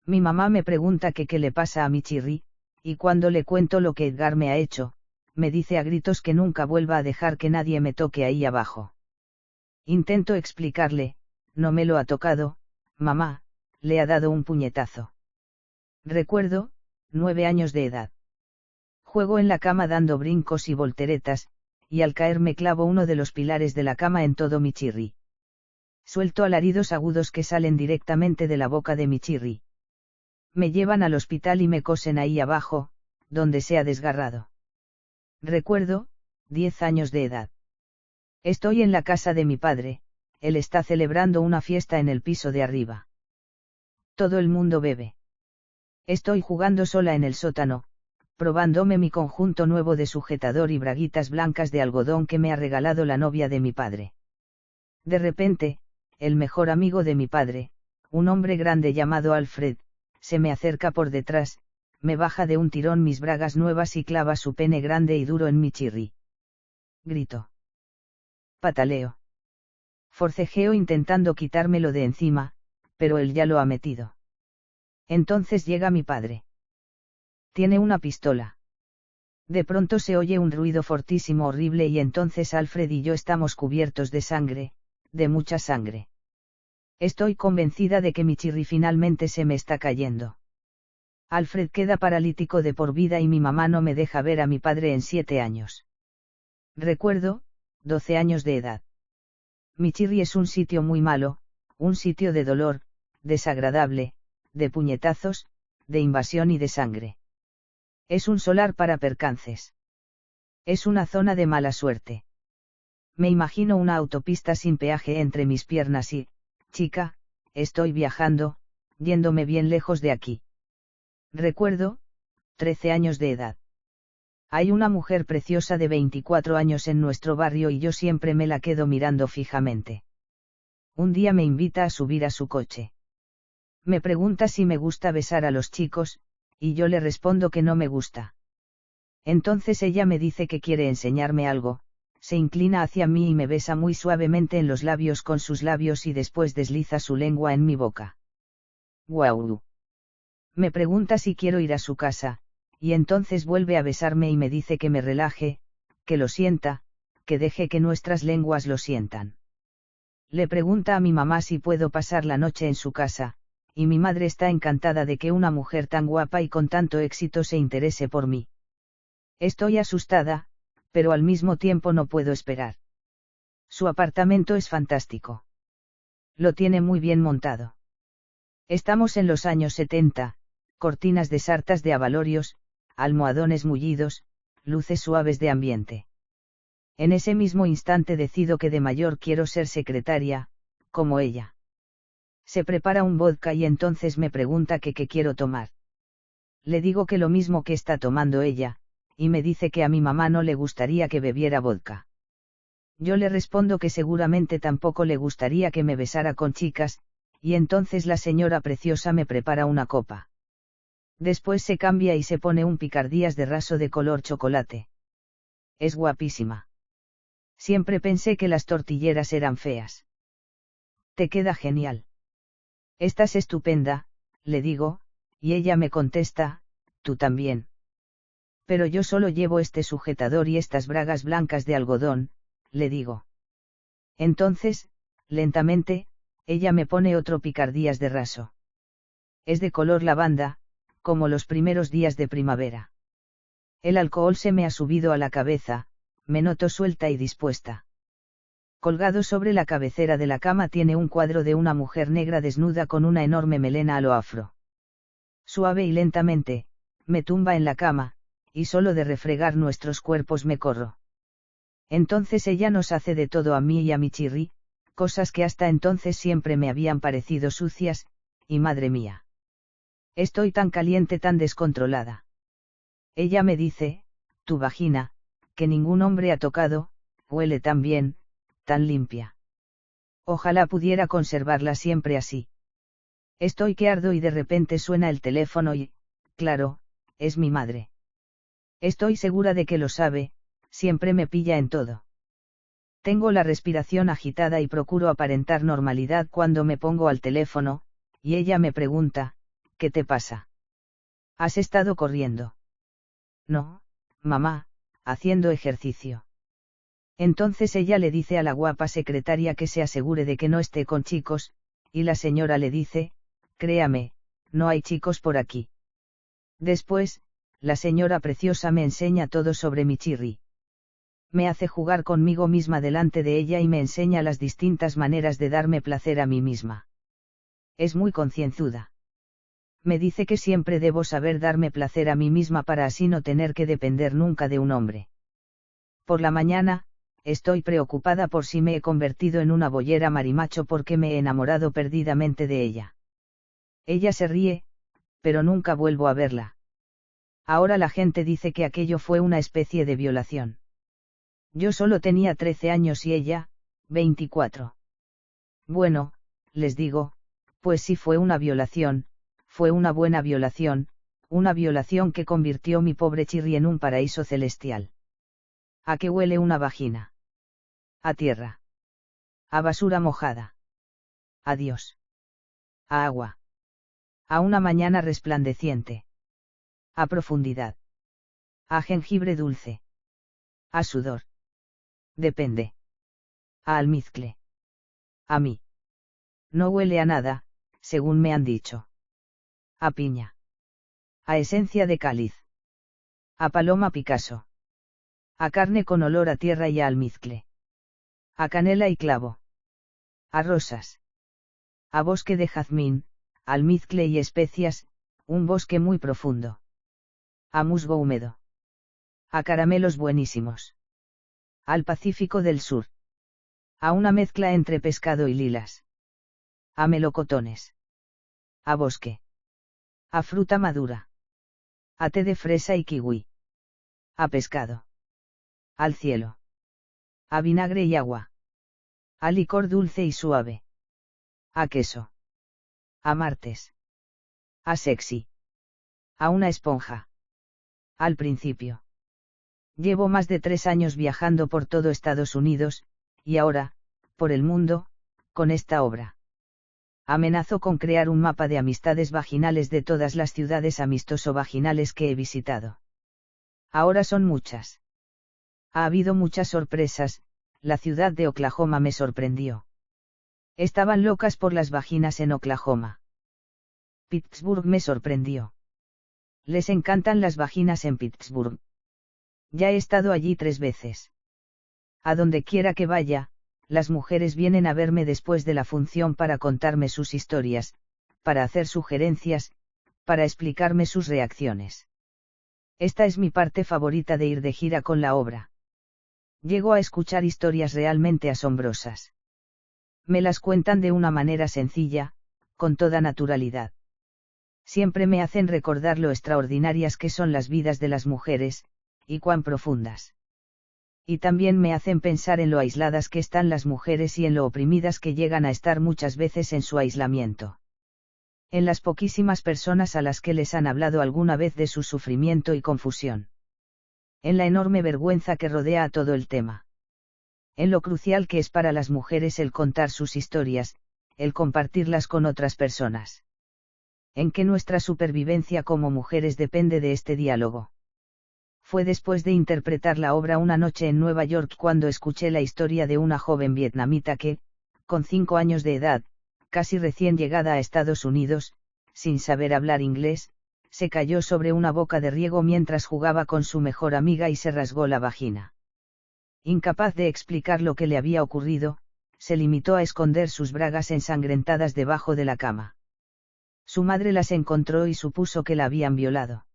Speaker 1: Mi mamá me pregunta que qué le pasa a mi chirri, y cuando le cuento lo que Edgar me ha hecho, me dice a gritos que nunca vuelva a dejar que nadie me toque ahí abajo. Intento explicarle, no me lo ha tocado, mamá, le ha dado un puñetazo. Recuerdo, 9 años de edad. Juego en la cama dando brincos y volteretas, y al caer me clavo uno de los pilares de la cama en todo mi chirri. Suelto alaridos agudos que salen directamente de la boca de mi chirri. Me llevan al hospital y me cosen ahí abajo, donde se ha desgarrado. Recuerdo, 10 años de edad. Estoy en la casa de mi padre, él está celebrando una fiesta en el piso de arriba. Todo el mundo bebe. Estoy jugando sola en el sótano, probándome mi conjunto nuevo de sujetador y braguitas blancas de algodón que me ha regalado la novia de mi padre. De repente, el mejor amigo de mi padre, un hombre grande llamado Alfred, se me acerca por detrás, me baja de un tirón mis bragas nuevas y clava su pene grande y duro en mi chirri. Grito. Pataleo. Forcejeo intentando quitármelo de encima, pero él ya lo ha metido. Entonces llega mi padre. Tiene una pistola. De pronto se oye un ruido fortísimo horrible y entonces Alfred y yo estamos cubiertos de sangre, de mucha sangre. Estoy convencida de que mi chirri finalmente se me está cayendo. Alfred queda paralítico de por vida y mi mamá no me deja ver a mi padre en 7 años. Recuerdo, 12 años de edad. Mi chirri es un sitio muy malo, un sitio de dolor, desagradable, de puñetazos, de invasión y de sangre. Es un solar para percances. Es una zona de mala suerte. Me imagino una autopista sin peaje entre mis piernas y, chica, estoy viajando, yéndome bien lejos de aquí. Recuerdo, 13 años de edad. Hay una mujer preciosa de 24 años en nuestro barrio y yo siempre me la quedo mirando fijamente. Un día me invita a subir a su coche. Me pregunta si me gusta besar a los chicos, y yo le respondo que no me gusta. Entonces ella me dice que quiere enseñarme algo, se inclina hacia mí y me besa muy suavemente en los labios con sus labios y después desliza su lengua en mi boca. ¡Guau! Me pregunta si quiero ir a su casa, y entonces vuelve a besarme y me dice que me relaje, que lo sienta, que deje que nuestras lenguas lo sientan. Le pregunta a mi mamá si puedo pasar la noche en su casa, y mi madre está encantada de que una mujer tan guapa y con tanto éxito se interese por mí. Estoy asustada, pero al mismo tiempo no puedo esperar. Su apartamento es fantástico. Lo tiene muy bien montado. Estamos en los años 70, cortinas de sartas de abalorios, almohadones mullidos, luces suaves de ambiente. En ese mismo instante decido que de mayor quiero ser secretaria, como ella. Se prepara un vodka y entonces me pregunta que qué quiero tomar. Le digo que lo mismo que está tomando ella, y me dice que a mi mamá no le gustaría que bebiera vodka. Yo le respondo que seguramente tampoco le gustaría que me besara con chicas, y entonces la señora preciosa me prepara una copa. Después se cambia y se pone un picardías de raso de color chocolate. Es guapísima. Siempre pensé que las tortilleras eran feas. Te queda genial. Estás estupenda, le digo, y ella me contesta, tú también. Pero yo solo llevo este sujetador y estas bragas blancas de algodón, le digo. Entonces, lentamente, ella me pone otro picardías de raso. Es de color lavanda, como los primeros días de primavera. El alcohol se me ha subido a la cabeza, me noto suelta y dispuesta. Colgado sobre la cabecera de la cama tiene un cuadro de una mujer negra desnuda con una enorme melena a lo afro. Suave y lentamente, me tumba en la cama, y solo de refregar nuestros cuerpos me corro. Entonces ella nos hace de todo a mí y a mi chirri, cosas que hasta entonces siempre me habían parecido sucias, y madre mía. Estoy tan caliente, tan descontrolada. Ella me dice, tu vagina, que ningún hombre ha tocado, huele tan bien, tan limpia. Ojalá pudiera conservarla siempre así. Estoy que ardo y de repente suena el teléfono y, claro, es mi madre. Estoy segura de que lo sabe, siempre me pilla en todo. Tengo la respiración agitada y procuro aparentar normalidad cuando me pongo al teléfono, y ella me pregunta, ¿qué te pasa? ¿Has estado corriendo? No, mamá, haciendo ejercicio. Entonces ella le dice a la guapa secretaria que se asegure de que no esté con chicos, y la señora le dice, créame, no hay chicos por aquí. Después, la señora preciosa me enseña todo sobre mi chirri. Me hace jugar conmigo misma delante de ella y me enseña las distintas maneras de darme placer a mí misma. Es muy concienzuda. Me dice que siempre debo saber darme placer a mí misma para así no tener que depender nunca de un hombre. Por la mañana, estoy preocupada por si me he convertido en una boyera marimacho porque me he enamorado perdidamente de ella. Ella se ríe, pero nunca vuelvo a verla. Ahora la gente dice que aquello fue una especie de violación. Yo solo tenía 13 años y ella, 24. Bueno, les digo, pues sí fue una violación, fue una buena violación, una violación que convirtió mi pobre Chirri en un paraíso celestial. ¿A qué huele una vagina? A tierra. A basura mojada. A Dios. A agua. A una mañana resplandeciente. A profundidad. A jengibre dulce. A sudor. Depende. A almizcle. A mí. No huele a nada, según me han dicho. A piña. A esencia de cáliz. A paloma Picasso. A carne con olor a tierra y a almizcle. A canela y clavo. A rosas. A bosque de jazmín, almizcle y especias, un bosque muy profundo. A musgo húmedo. A caramelos buenísimos. Al Pacífico del Sur. A una mezcla entre pescado y lilas. A melocotones. A bosque. A fruta madura. A té de fresa y kiwi. A pescado. Al cielo. A vinagre y agua. A licor dulce y suave. A queso. A martes. A sexy. A una esponja. Al principio. Llevo más de 3 años viajando por todo Estados Unidos, y ahora, por el mundo, con esta obra. Amenazo con crear un mapa de amistades vaginales de todas las ciudades amistoso-vaginales que he visitado. Ahora son muchas. Ha habido muchas sorpresas, la ciudad de Oklahoma me sorprendió. Estaban locas por las vaginas en Oklahoma. Pittsburgh me sorprendió. Les encantan las vaginas en Pittsburgh. Ya he estado allí 3 veces. A donde quiera que vaya, las mujeres vienen a verme después de la función para contarme sus historias, para hacer sugerencias, para explicarme sus reacciones. Esta es mi parte favorita de ir de gira con la obra. Llego a escuchar historias realmente asombrosas. Me las cuentan de una manera sencilla, con toda naturalidad. Siempre me hacen recordar lo extraordinarias que son las vidas de las mujeres, y cuán profundas. Y también me hacen pensar en lo aisladas que están las mujeres y en lo oprimidas que llegan a estar muchas veces en su aislamiento. En las poquísimas personas a las que les han hablado alguna vez de su sufrimiento y confusión. En la enorme vergüenza que rodea a todo el tema. En lo crucial que es para las mujeres el contar sus historias, el compartirlas con otras personas. En que nuestra supervivencia como mujeres depende de este diálogo. Fue después de interpretar la obra una noche en Nueva York cuando escuché la historia de una joven vietnamita que, con 5 años de edad, casi recién llegada a Estados Unidos, sin saber hablar inglés, se cayó sobre una boca de riego mientras jugaba con su mejor amiga y se rasgó la vagina. Incapaz de explicar lo que le había ocurrido, se limitó a esconder sus bragas ensangrentadas debajo de la cama. Su madre las encontró y supuso que la habían violado.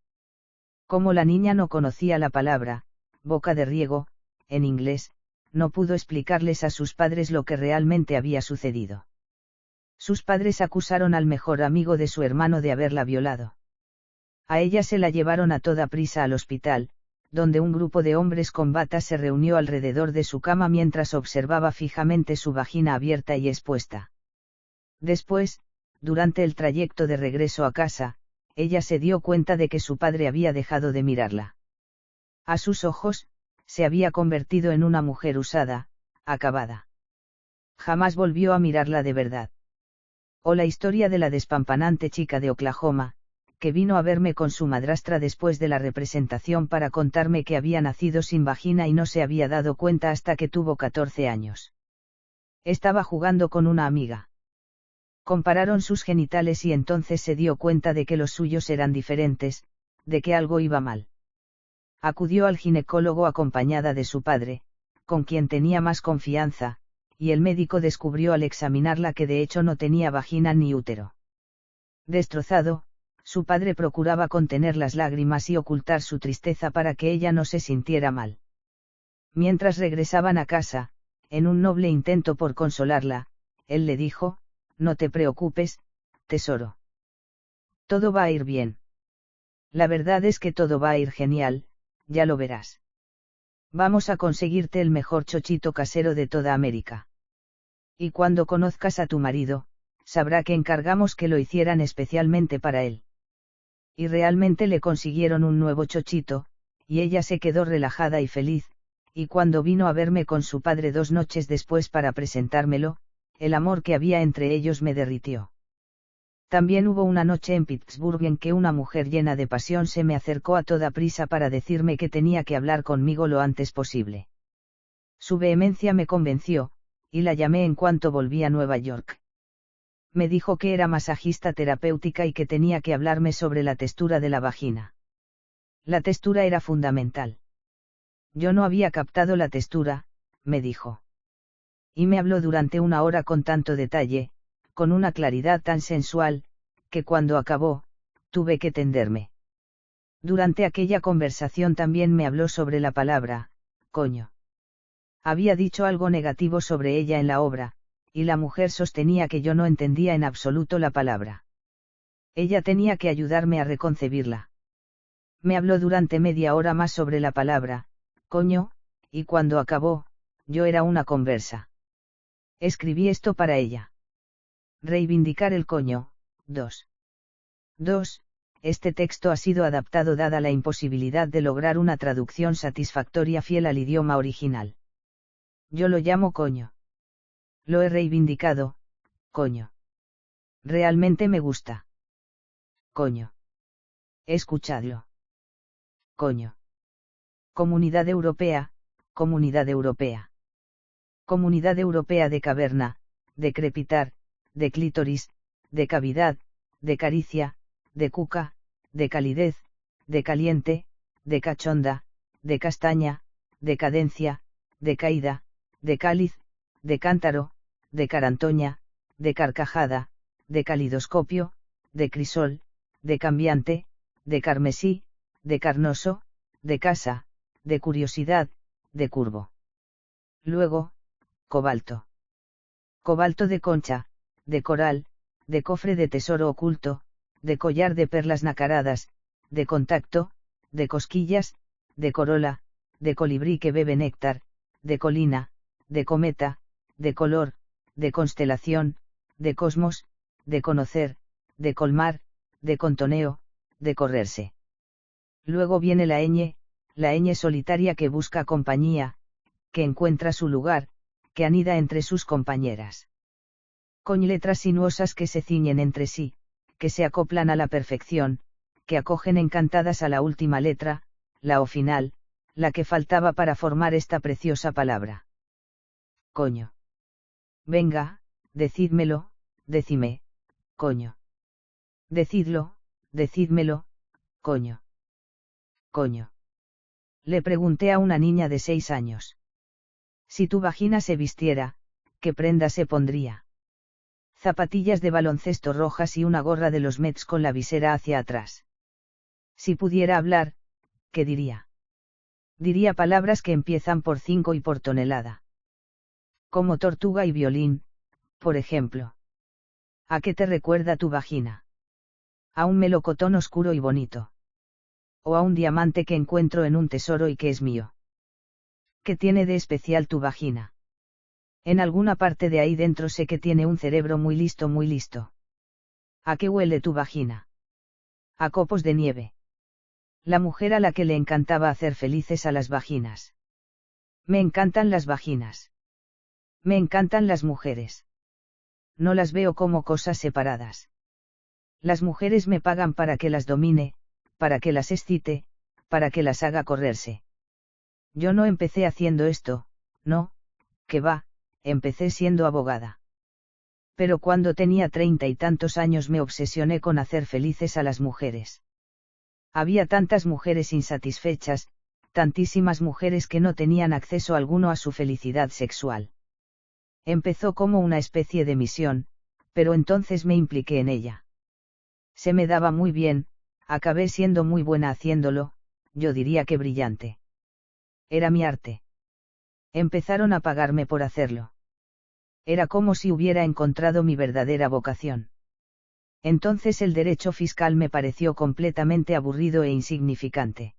Speaker 1: Como la niña no conocía la palabra, boca de riego, en inglés, no pudo explicarles a sus padres lo que realmente había sucedido. Sus padres acusaron al mejor amigo de su hermano de haberla violado. A ella se la llevaron a toda prisa al hospital, donde un grupo de hombres con batas se reunió alrededor de su cama mientras observaba fijamente su vagina abierta y expuesta. Después, durante el trayecto de regreso a casa, ella se dio cuenta de que su padre había dejado de mirarla. A sus ojos, se había convertido en una mujer usada, acabada. Jamás volvió a mirarla de verdad. O la historia de la despampanante chica de Oklahoma, que vino a verme con su madrastra después de la representación para contarme que había nacido sin vagina y no se había dado cuenta hasta que tuvo 14 años. Estaba jugando con una amiga. Compararon sus genitales y entonces se dio cuenta de que los suyos eran diferentes, de que algo iba mal. Acudió al ginecólogo acompañada de su padre, con quien tenía más confianza, y el médico descubrió al examinarla que de hecho no tenía vagina ni útero. Destrozado, Su padre procuraba contener las lágrimas y ocultar su tristeza para que ella no se sintiera mal. Mientras regresaban a casa, en un noble intento por consolarla, él le dijo: «No te preocupes, tesoro. Todo va a ir bien. La verdad es que todo va a ir genial, ya lo verás. Vamos a conseguirte el mejor chochito casero de toda América. Y cuando conozcas a tu marido, sabrá que encargamos que lo hicieran especialmente para él». Y realmente le consiguieron un nuevo chochito, y ella se quedó relajada y feliz, y cuando vino a verme con su padre 2 noches después para presentármelo, el amor que había entre ellos me derritió. También hubo una noche en Pittsburgh en que una mujer llena de pasión se me acercó a toda prisa para decirme que tenía que hablar conmigo lo antes posible. Su vehemencia me convenció, y la llamé en cuanto volví a Nueva York. Me dijo que era masajista terapéutica y que tenía que hablarme sobre la textura de la vagina. La textura era fundamental. Yo no había captado la textura, me dijo. Y me habló durante 1 hora con tanto detalle, con una claridad tan sensual, que cuando acabó, tuve que tenderme. Durante aquella conversación también me habló sobre la palabra, coño. Había dicho algo negativo sobre ella en la obra, y la mujer sostenía que yo no entendía en absoluto la palabra. Ella tenía que ayudarme a reconcebirla. Me habló durante media hora más sobre la palabra, coño, y cuando acabó, yo era una conversa. Escribí esto para ella. Reivindicar el coño. 2. Este texto ha sido adaptado dada la imposibilidad de lograr una traducción satisfactoria fiel al idioma original. Yo lo llamo coño. Lo he reivindicado, coño. Realmente me gusta. Coño. Escuchadlo. Coño. Comunidad Europea, Comunidad Europea. Comunidad Europea de caverna, de crepitar, de clítoris, de cavidad, de caricia, de cuca, de calidez, de caliente, de cachonda, de castaña, de cadencia, de caída, de cáliz, de cántaro, de carantoña, de carcajada, de calidoscopio, de crisol, de cambiante, de carmesí, de carnoso, de casa, de curiosidad, de curvo. Luego, cobalto. Cobalto de concha, de coral, de cofre de tesoro oculto, de collar de perlas nacaradas, de contacto, de cosquillas, de corola, de colibrí que bebe néctar, de colina, de cometa, de color, de constelación, de cosmos, de conocer, de colmar, de contoneo, de correrse. Luego viene la ñ solitaria que busca compañía, que encuentra su lugar, que anida entre sus compañeras. Con letras sinuosas que se ciñen entre sí, que se acoplan a la perfección, que acogen encantadas a la última letra, la o final, la que faltaba para formar esta preciosa palabra. Coño. Venga, decídmelo, decime, coño. Decidlo, decídmelo, coño. Coño. Le pregunté a una niña de 6 años. Si tu vagina se vistiera, ¿qué prenda se pondría? Zapatillas de baloncesto rojas y una gorra de los Mets con la visera hacia atrás. Si pudiera hablar, ¿qué diría? Diría palabras que empiezan por 5 y por tonelada. Como tortuga y violín, por ejemplo. ¿A qué te recuerda tu vagina? A un melocotón oscuro y bonito. O a un diamante que encuentro en un tesoro y que es mío. ¿Qué tiene de especial tu vagina? En alguna parte de ahí dentro sé que tiene un cerebro muy listo, muy listo. ¿A qué huele tu vagina? A copos de nieve. La mujer a la que le encantaba hacer felices a las vaginas. Me encantan las vaginas. Me encantan las mujeres. No las veo como cosas separadas. Las mujeres me pagan para que las domine, para que las excite, para que las haga correrse. Yo no empecé haciendo esto, no, que va, empecé siendo abogada. Pero cuando tenía 30 y tantos años me obsesioné con hacer felices a las mujeres. Había tantas mujeres insatisfechas, tantísimas mujeres que no tenían acceso alguno a su felicidad sexual. Empezó como una especie de misión, pero entonces me impliqué en ella. Se me daba muy bien, acabé siendo muy buena haciéndolo, yo diría que brillante. Era mi arte. Empezaron a pagarme por hacerlo. Era como si hubiera encontrado mi verdadera vocación. Entonces el derecho fiscal me pareció completamente aburrido e insignificante.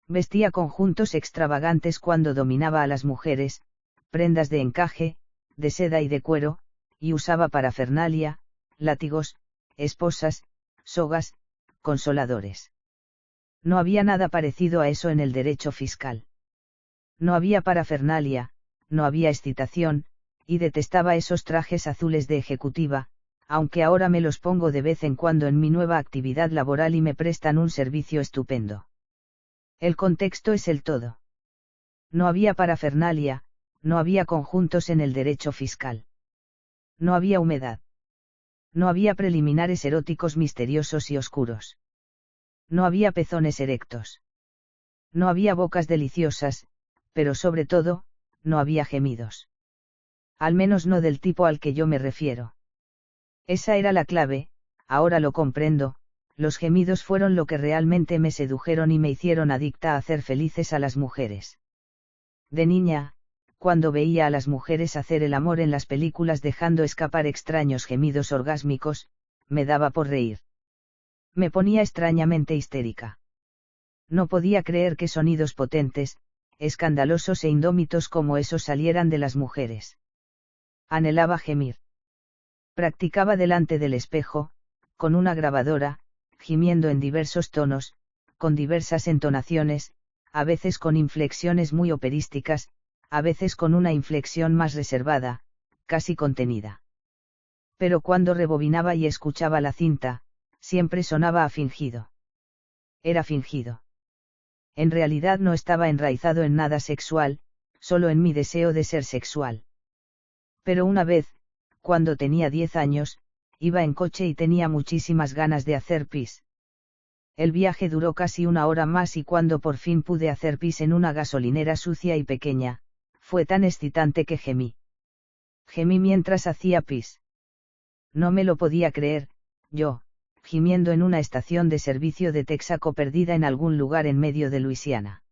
Speaker 1: Vestía conjuntos extravagantes cuando dominaba a las mujeres, prendas de encaje, de seda y de cuero, y usaba parafernalia, látigos, esposas, sogas, consoladores. No había nada parecido a eso en el derecho fiscal. No había parafernalia, no había excitación, y detestaba esos trajes azules de ejecutiva, aunque ahora me los pongo de vez en cuando en mi nueva actividad laboral y me prestan un servicio estupendo. El contexto es el todo. No había parafernalia, no había conjuntos en el derecho fiscal. No había humedad. No había preliminares eróticos misteriosos y oscuros. No había pezones erectos. No había bocas deliciosas, pero sobre todo, no había gemidos. Al menos no del tipo al que yo me refiero. Esa era la clave, ahora lo comprendo, los gemidos fueron lo que realmente me sedujeron y me hicieron adicta a hacer felices a las mujeres. De niña, cuando veía a las mujeres hacer el amor en las películas dejando escapar extraños gemidos orgásmicos, me daba por reír. Me ponía extrañamente histérica. No podía creer que sonidos potentes, escandalosos e indómitos como esos salieran de las mujeres. Anhelaba gemir. Practicaba delante del espejo, con una grabadora, gimiendo en diversos tonos, con diversas entonaciones, a veces con inflexiones muy operísticas, a veces con una inflexión más reservada, casi contenida. Pero cuando rebobinaba y escuchaba la cinta, siempre sonaba a fingido. Era fingido. En realidad no estaba enraizado en nada sexual, solo en mi deseo de ser sexual. Pero una vez, cuando tenía 10 años, iba en coche y tenía muchísimas ganas de hacer pis. El viaje duró casi una hora más y cuando por fin pude hacer pis en una gasolinera sucia y pequeña, fue tan excitante que gemí. Gemí mientras hacía pis. No me lo podía creer, yo, gimiendo en una estación de servicio de Texaco perdida en algún lugar en medio de Luisiana.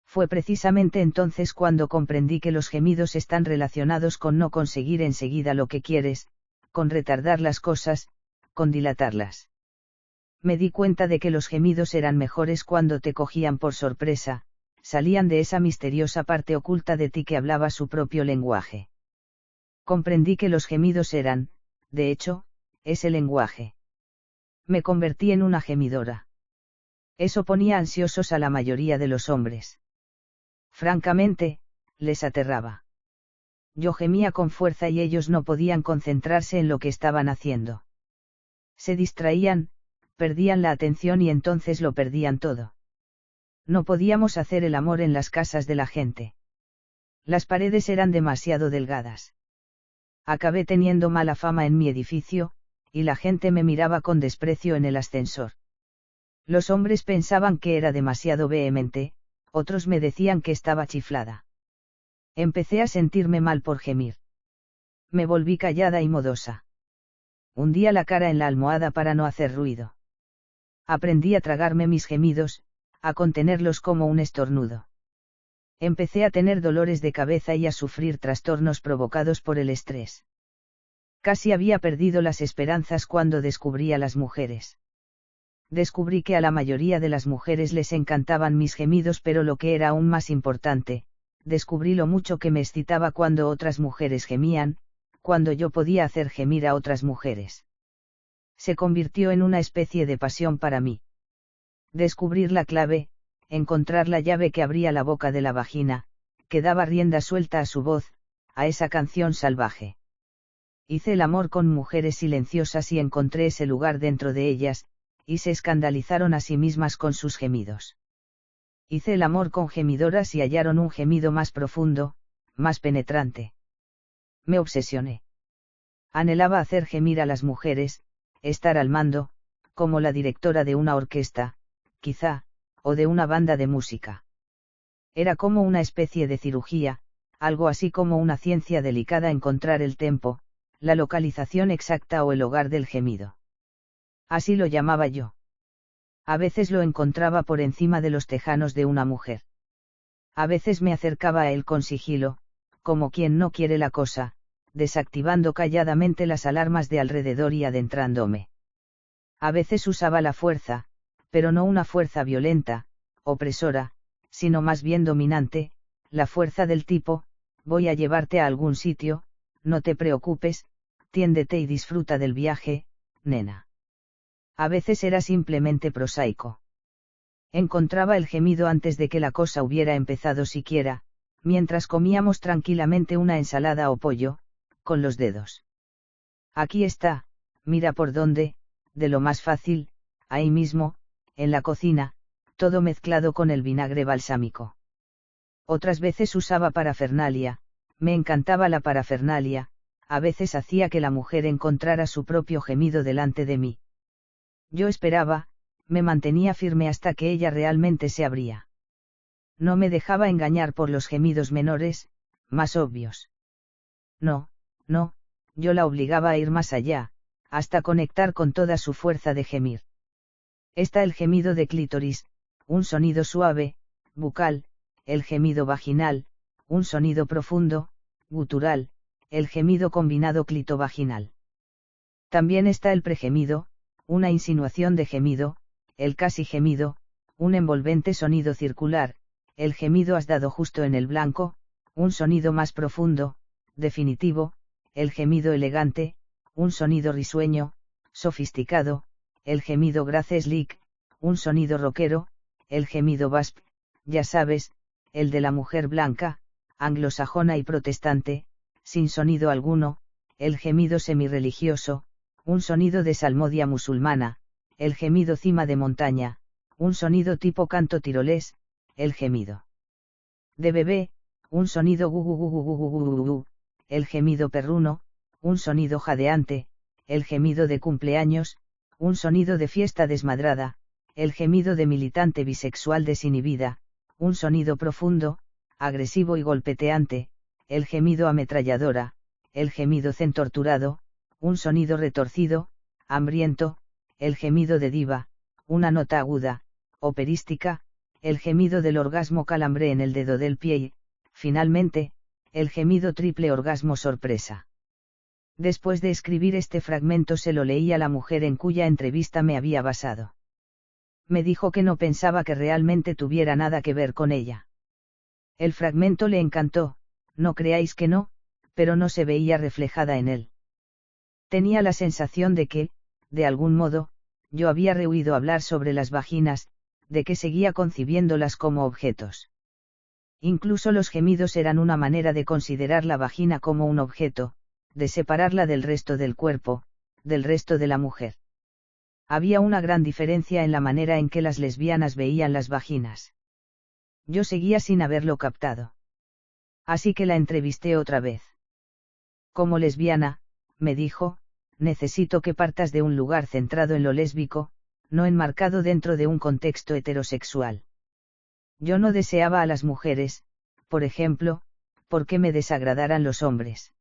Speaker 1: Fue precisamente entonces cuando comprendí que los gemidos están relacionados con no conseguir enseguida lo que quieres, con retardar las cosas, con dilatarlas. Me di cuenta de que los gemidos eran mejores cuando te cogían por sorpresa, salían de esa misteriosa parte oculta de ti que hablaba su propio lenguaje. Comprendí que los gemidos eran, de hecho, ese lenguaje. Me convertí en una gemidora. Eso ponía ansiosos a la mayoría de los hombres. Francamente, les aterraba. Yo gemía con fuerza y ellos no podían concentrarse en lo que estaban haciendo. Se distraían, perdían la atención y entonces lo perdían todo. No podíamos hacer el amor en las casas de la gente. Las paredes eran demasiado delgadas. Acabé teniendo mala fama en mi edificio, y la gente me miraba con desprecio en el ascensor. Los hombres pensaban que era demasiado vehemente, otros me decían que estaba chiflada. Empecé a sentirme mal por gemir. Me volví callada y modosa. Hundía la cara en la almohada para no hacer ruido. Aprendí a tragarme mis gemidos, a contenerlos como un estornudo. Empecé a tener dolores de cabeza y a sufrir trastornos provocados por el estrés. Casi había perdido las esperanzas cuando descubrí a las mujeres. Descubrí que a la mayoría de las mujeres les encantaban mis gemidos, pero lo que era aún más importante, descubrí lo mucho que me excitaba cuando otras mujeres gemían, cuando yo podía hacer gemir a otras mujeres. Se convirtió en una especie de pasión para mí. Descubrir la clave, encontrar la llave que abría la boca de la vagina, que daba rienda suelta a su voz, a esa canción salvaje. Hice el amor con mujeres silenciosas y encontré ese lugar dentro de ellas, y se escandalizaron a sí mismas con sus gemidos. Hice el amor con gemidoras y hallaron un gemido más profundo, más penetrante. Me obsesioné. Anhelaba hacer gemir a las mujeres, estar al mando, como la directora de una orquesta, quizá, o de una banda de música. Era como una especie de cirugía, algo así como una ciencia delicada encontrar el tempo, la localización exacta o el hogar del gemido. Así lo llamaba yo. A veces lo encontraba por encima de los tejanos de una mujer. A veces me acercaba a él con sigilo, como quien no quiere la cosa, desactivando calladamente las alarmas de alrededor y adentrándome. A veces usaba la fuerza, pero no una fuerza violenta, opresora, sino más bien dominante, la fuerza del tipo, voy a llevarte a algún sitio, no te preocupes, tiéndete y disfruta del viaje, nena. A veces era simplemente prosaico. Encontraba el gemido antes de que la cosa hubiera empezado siquiera, mientras comíamos tranquilamente una ensalada o pollo, con los dedos. Aquí está, mira por dónde, de lo más fácil, ahí mismo, en la cocina, todo mezclado con el vinagre balsámico. Otras veces usaba parafernalia, me encantaba la parafernalia, a veces hacía que la mujer encontrara su propio gemido delante de mí. Yo esperaba, me mantenía firme hasta que ella realmente se abría. No me dejaba engañar por los gemidos menores, más obvios. No, no, yo la obligaba a ir más allá, hasta conectar con toda su fuerza de gemir. Está el gemido de clítoris, un sonido suave, bucal, el gemido vaginal, un sonido profundo, gutural, el gemido combinado clitovaginal. También está el pregemido, una insinuación de gemido, el casi gemido, un envolvente sonido circular, el gemido has dado justo en el blanco, un sonido más profundo, definitivo, el gemido elegante, un sonido risueño, sofisticado, el gemido grace slick, un sonido rockero, el gemido basp, ya sabes, el de la mujer blanca, anglosajona y protestante, sin sonido alguno, el gemido semirreligioso, un sonido de salmodia musulmana, el gemido cima de montaña, un sonido tipo canto tirolés, el gemido de bebé, un sonido gu gu gu gu gu gu gu gu gu, el gemido perruno, un sonido jadeante, el gemido de cumpleaños, un sonido de fiesta desmadrada, el gemido de militante bisexual desinhibida, un sonido profundo, agresivo y golpeteante, el gemido ametralladora, el gemido centorturado, un sonido retorcido, hambriento, el gemido de diva, una nota aguda, operística, el gemido del orgasmo calambre en el dedo del pie y, finalmente, el gemido triple orgasmo sorpresa. Después de escribir este fragmento se lo leí a la mujer en cuya entrevista me había basado. Me dijo que no pensaba que realmente tuviera nada que ver con ella. El fragmento le encantó, no creáis que no, pero no se veía reflejada en él. Tenía la sensación de que, de algún modo, yo había rehuido hablar sobre las vaginas, de que seguía concibiéndolas como objetos. Incluso los gemidos eran una manera de considerar la vagina como un objeto, de separarla del resto del cuerpo, del resto de la mujer. Había una gran diferencia en la manera en que las lesbianas veían las vaginas. Yo seguía sin haberlo captado. Así que la entrevisté otra vez. Como lesbiana, me dijo, necesito que partas de un lugar centrado en lo lésbico, no enmarcado dentro de un contexto heterosexual. Yo no deseaba a las mujeres, por ejemplo, porque me desagradaran los hombres.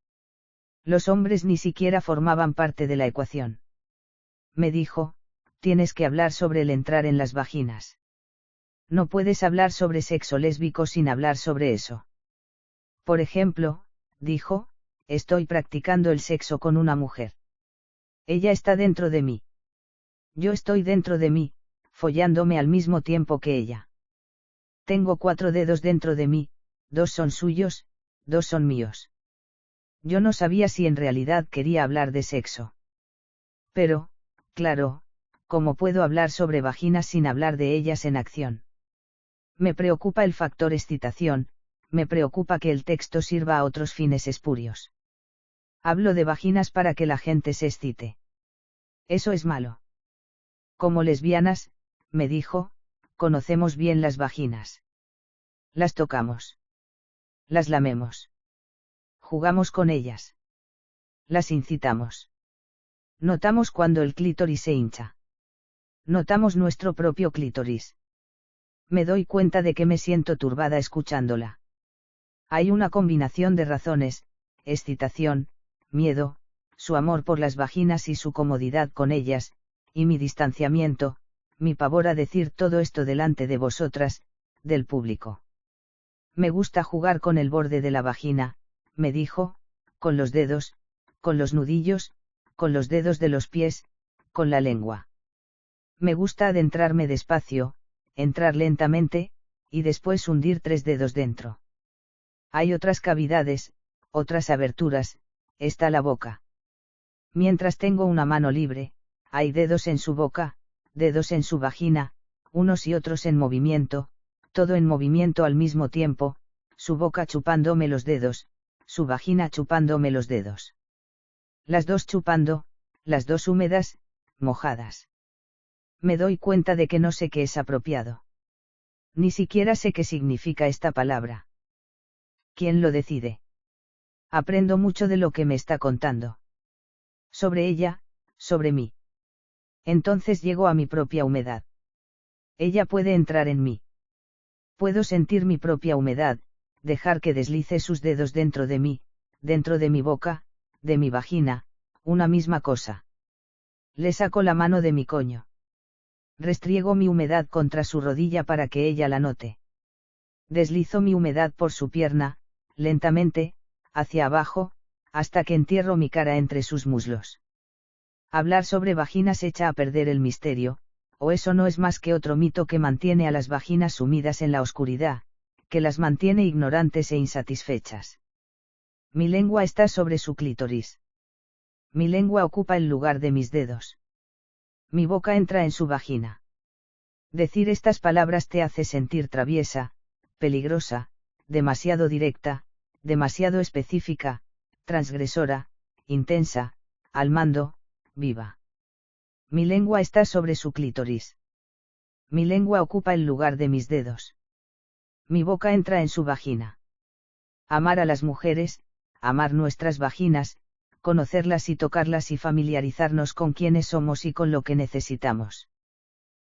Speaker 1: Los hombres ni siquiera formaban parte de la ecuación. Me dijo, tienes que hablar sobre el entrar en las vaginas. No puedes hablar sobre sexo lésbico sin hablar sobre eso. Por ejemplo, dijo, estoy practicando el sexo con una mujer. Ella está dentro de mí. Yo estoy dentro de mí, follándome al mismo tiempo que ella. Tengo 4 dedos dentro de mí, 2 son suyos, 2 son míos. Yo no sabía si en realidad quería hablar de sexo. Pero, claro, ¿cómo puedo hablar sobre vaginas sin hablar de ellas en acción? Me preocupa el factor excitación, me preocupa que el texto sirva a otros fines espurios. Hablo de vaginas para que la gente se excite. Eso es malo. Como lesbianas, me dijo, conocemos bien las vaginas. Las tocamos. Las lamemos. Jugamos con ellas. Las incitamos. Notamos cuando el clítoris se hincha. Notamos nuestro propio clítoris. Me doy cuenta de que me siento turbada escuchándola. Hay una combinación de razones, excitación, miedo, su amor por las vaginas y su comodidad con ellas, y mi distanciamiento, mi pavor a decir todo esto delante de vosotras, del público. Me gusta jugar con el borde de la vagina, me dijo, con los dedos, con los nudillos, con los dedos de los pies, con la lengua. Me gusta adentrarme despacio, entrar lentamente, y después hundir 3 dedos dentro. Hay otras cavidades, otras aberturas, está la boca. Mientras tengo una mano libre, hay dedos en su boca, dedos en su vagina, unos y otros en movimiento, todo en movimiento al mismo tiempo, su boca chupándome los dedos, su vagina chupándome los dedos. Las dos chupando, las dos húmedas, mojadas. Me doy cuenta de que no sé qué es apropiado. Ni siquiera sé qué significa esta palabra. ¿Quién lo decide? Aprendo mucho de lo que me está contando. Sobre ella, sobre mí. Entonces llego a mi propia humedad. Ella puede entrar en mí. Puedo sentir mi propia humedad, dejar que deslice sus dedos dentro de mí, dentro de mi boca, de mi vagina, una misma cosa. Le saco la mano de mi coño. Restriego mi humedad contra su rodilla para que ella la note. Deslizo mi humedad por su pierna, lentamente, hacia abajo, hasta que entierro mi cara entre sus muslos. Hablar sobre vaginas echa a perder el misterio, o eso no es más que otro mito que mantiene a las vaginas sumidas en la oscuridad, que las mantiene ignorantes e insatisfechas. Mi lengua está sobre su clítoris. Mi lengua ocupa el lugar de mis dedos. Mi boca entra en su vagina. Decir estas palabras te hace sentir traviesa, peligrosa, demasiado directa, demasiado específica, transgresora, intensa, al mando, viva. Mi lengua está sobre su clítoris. Mi lengua ocupa el lugar de mis dedos. Mi boca entra en su vagina. Amar a las mujeres, amar nuestras vaginas, conocerlas y tocarlas y familiarizarnos con quiénes somos y con lo que necesitamos.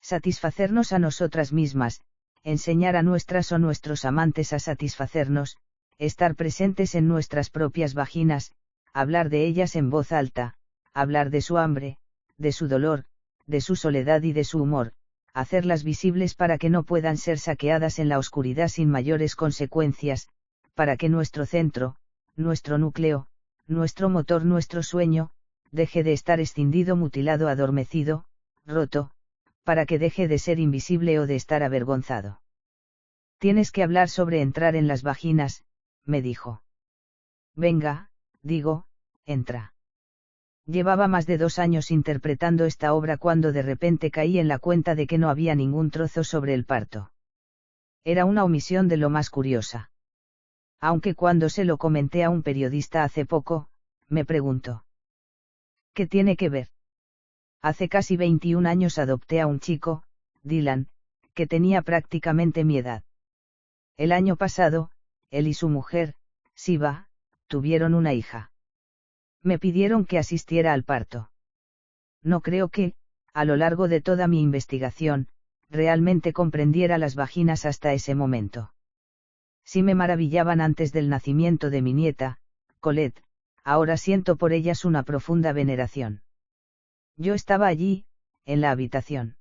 Speaker 1: Satisfacernos a nosotras mismas, enseñar a nuestras o nuestros amantes a satisfacernos, estar presentes en nuestras propias vaginas, hablar de ellas en voz alta, hablar de su hambre, de su dolor, de su soledad y de su humor, hacerlas visibles para que no puedan ser saqueadas en la oscuridad sin mayores consecuencias, para que nuestro centro, nuestro núcleo, nuestro motor, nuestro sueño, deje de estar escindido, mutilado, adormecido, roto, para que deje de ser invisible o de estar avergonzado. Tienes que hablar sobre entrar en las vaginas, me dijo. Venga, digo, entra. Llevaba más de 2 años interpretando esta obra cuando de repente caí en la cuenta de que no había ningún trozo sobre el parto. Era una omisión de lo más curiosa. Aunque cuando se lo comenté a un periodista hace poco, me preguntó: ¿qué tiene que ver? Hace casi 21 años adopté a un chico, Dylan, que tenía prácticamente mi edad. El año pasado, él y su mujer, Siva, tuvieron una hija. Me pidieron que asistiera al parto. No creo que, a lo largo de toda mi investigación, realmente comprendiera las vaginas hasta ese momento. Si me maravillaban antes del nacimiento de mi nieta, Colette, ahora siento por ellas una profunda veneración. Yo estaba allí, en la habitación.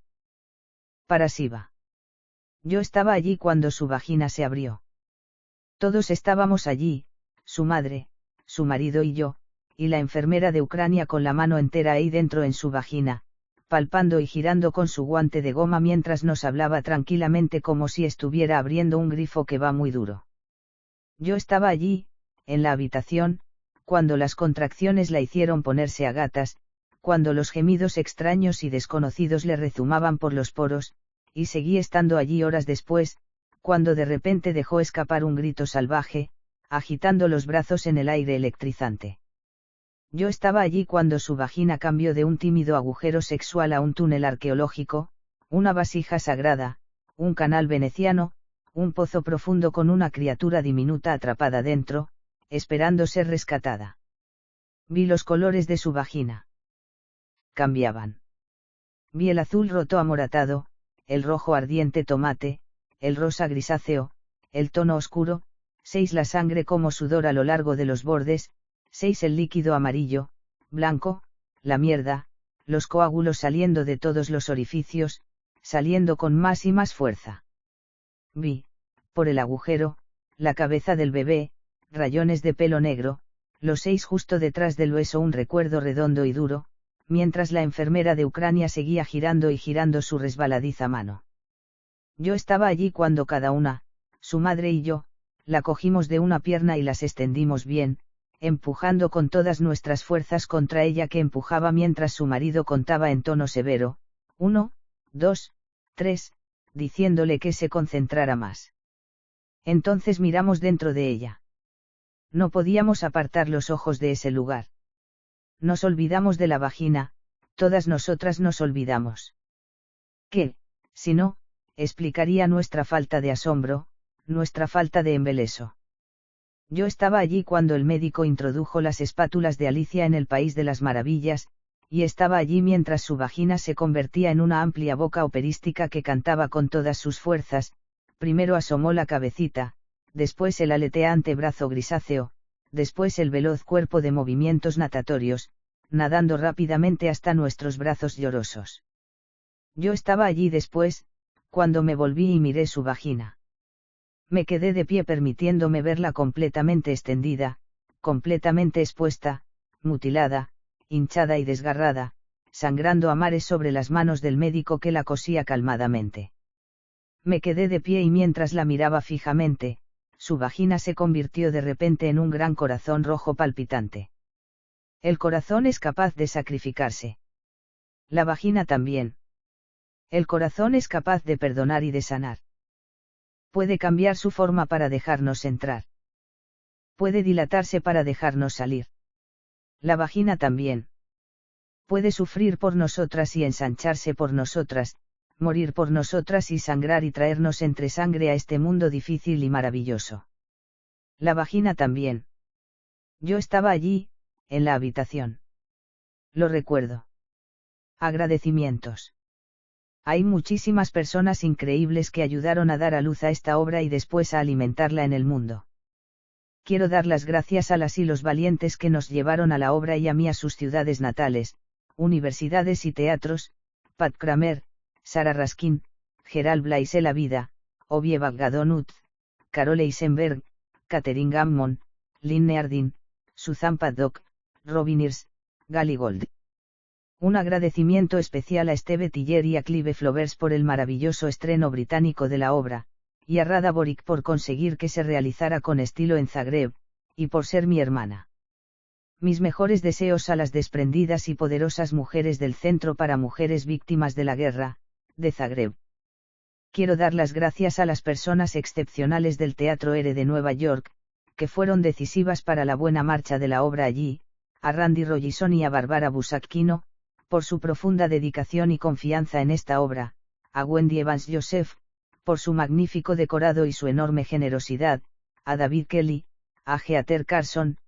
Speaker 1: Para Siva. Yo estaba allí cuando su vagina se abrió. Todos estábamos allí, su madre, su marido y yo, y la enfermera de Ucrania con la mano entera ahí dentro en su vagina, palpando y girando con su guante de goma mientras nos hablaba tranquilamente como si estuviera abriendo un grifo que va muy duro. Yo estaba allí, en la habitación, cuando las contracciones la hicieron ponerse a gatas, cuando los gemidos extraños y desconocidos le rezumaban por los poros, y seguí estando allí horas después, cuando de repente dejó escapar un grito salvaje, agitando los brazos en el aire electrizante. Yo estaba allí cuando su vagina cambió de un tímido agujero sexual a un túnel arqueológico, una vasija sagrada, un canal veneciano, un pozo profundo con una criatura diminuta atrapada dentro, esperando ser rescatada. Vi los colores de su vagina. Cambiaban. Vi el azul roto amoratado, el rojo ardiente tomate, el rosa grisáceo, el tono oscuro, 6 la sangre como sudor a lo largo de los bordes, 6 el líquido amarillo, blanco, la mierda, los coágulos saliendo de todos los orificios, saliendo con más y más fuerza. Vi, por el agujero, la cabeza del bebé, rayones de pelo negro, los 6 justo detrás del hueso, un recuerdo redondo y duro, mientras la enfermera de Ucrania seguía girando y girando su resbaladiza mano. Yo estaba allí cuando cada una, su madre y yo, la cogimos de una pierna y las extendimos bien, empujando con todas nuestras fuerzas contra ella, que empujaba mientras su marido contaba en tono severo, 1, 2, 3, diciéndole que se concentrara más. Entonces miramos dentro de ella. No podíamos apartar los ojos de ese lugar. Nos olvidamos de la vagina, todas nosotras nos olvidamos. ¿Qué, si no, explicaría nuestra falta de asombro, nuestra falta de embeleso? Yo estaba allí cuando el médico introdujo las espátulas de Alicia en el País de las Maravillas, y estaba allí mientras su vagina se convertía en una amplia boca operística que cantaba con todas sus fuerzas. Primero asomó la cabecita, después el aleteante brazo grisáceo, después el veloz cuerpo de movimientos natatorios, nadando rápidamente hasta nuestros brazos llorosos. Yo estaba allí después, cuando me volví y miré su vagina. Me quedé de pie permitiéndome verla completamente extendida, completamente expuesta, mutilada, hinchada y desgarrada, sangrando a mares sobre las manos del médico que la cosía calmadamente. Me quedé de pie y mientras la miraba fijamente, su vagina se convirtió de repente en un gran corazón rojo palpitante. El corazón es capaz de sacrificarse. La vagina también. El corazón es capaz de perdonar y de sanar. Puede cambiar su forma para dejarnos entrar. Puede dilatarse para dejarnos salir. La vagina también. Puede sufrir por nosotras y ensancharse por nosotras, morir por nosotras y sangrar y traernos entre sangre a este mundo difícil y maravilloso. La vagina también. Yo estaba allí, en la habitación. Lo recuerdo. Agradecimientos. Hay muchísimas personas increíbles que ayudaron a dar a luz a esta obra y después a alimentarla en el mundo. Quiero dar las gracias a las y los valientes que nos llevaron a la obra y a mí a sus ciudades natales, universidades y teatros: Pat Kramer, Sarah Raskin, Gerald Blaise La Vida, Ovie Bagdadonut, Carole Eisenberg, Catherine Gammon, Lynn Neardin, Susan Paddock, Robin Ears, Gally Gold. Un agradecimiento especial a Steve Tiller y a Clive Flovers por el maravilloso estreno británico de la obra, y a Rada Boric por conseguir que se realizara con estilo en Zagreb, y por ser mi hermana. Mis mejores deseos a las desprendidas y poderosas mujeres del Centro para Mujeres Víctimas de la Guerra, de Zagreb. Quiero dar las gracias a las personas excepcionales del Teatro ERE de Nueva York, que fueron decisivas para la buena marcha de la obra allí, a Randy Rollison y a Barbara Busacchino, por su profunda dedicación y confianza en esta obra, a Wendy Evans Joseph, por su magnífico decorado y su enorme generosidad, a David Kelly, a Heather Carson,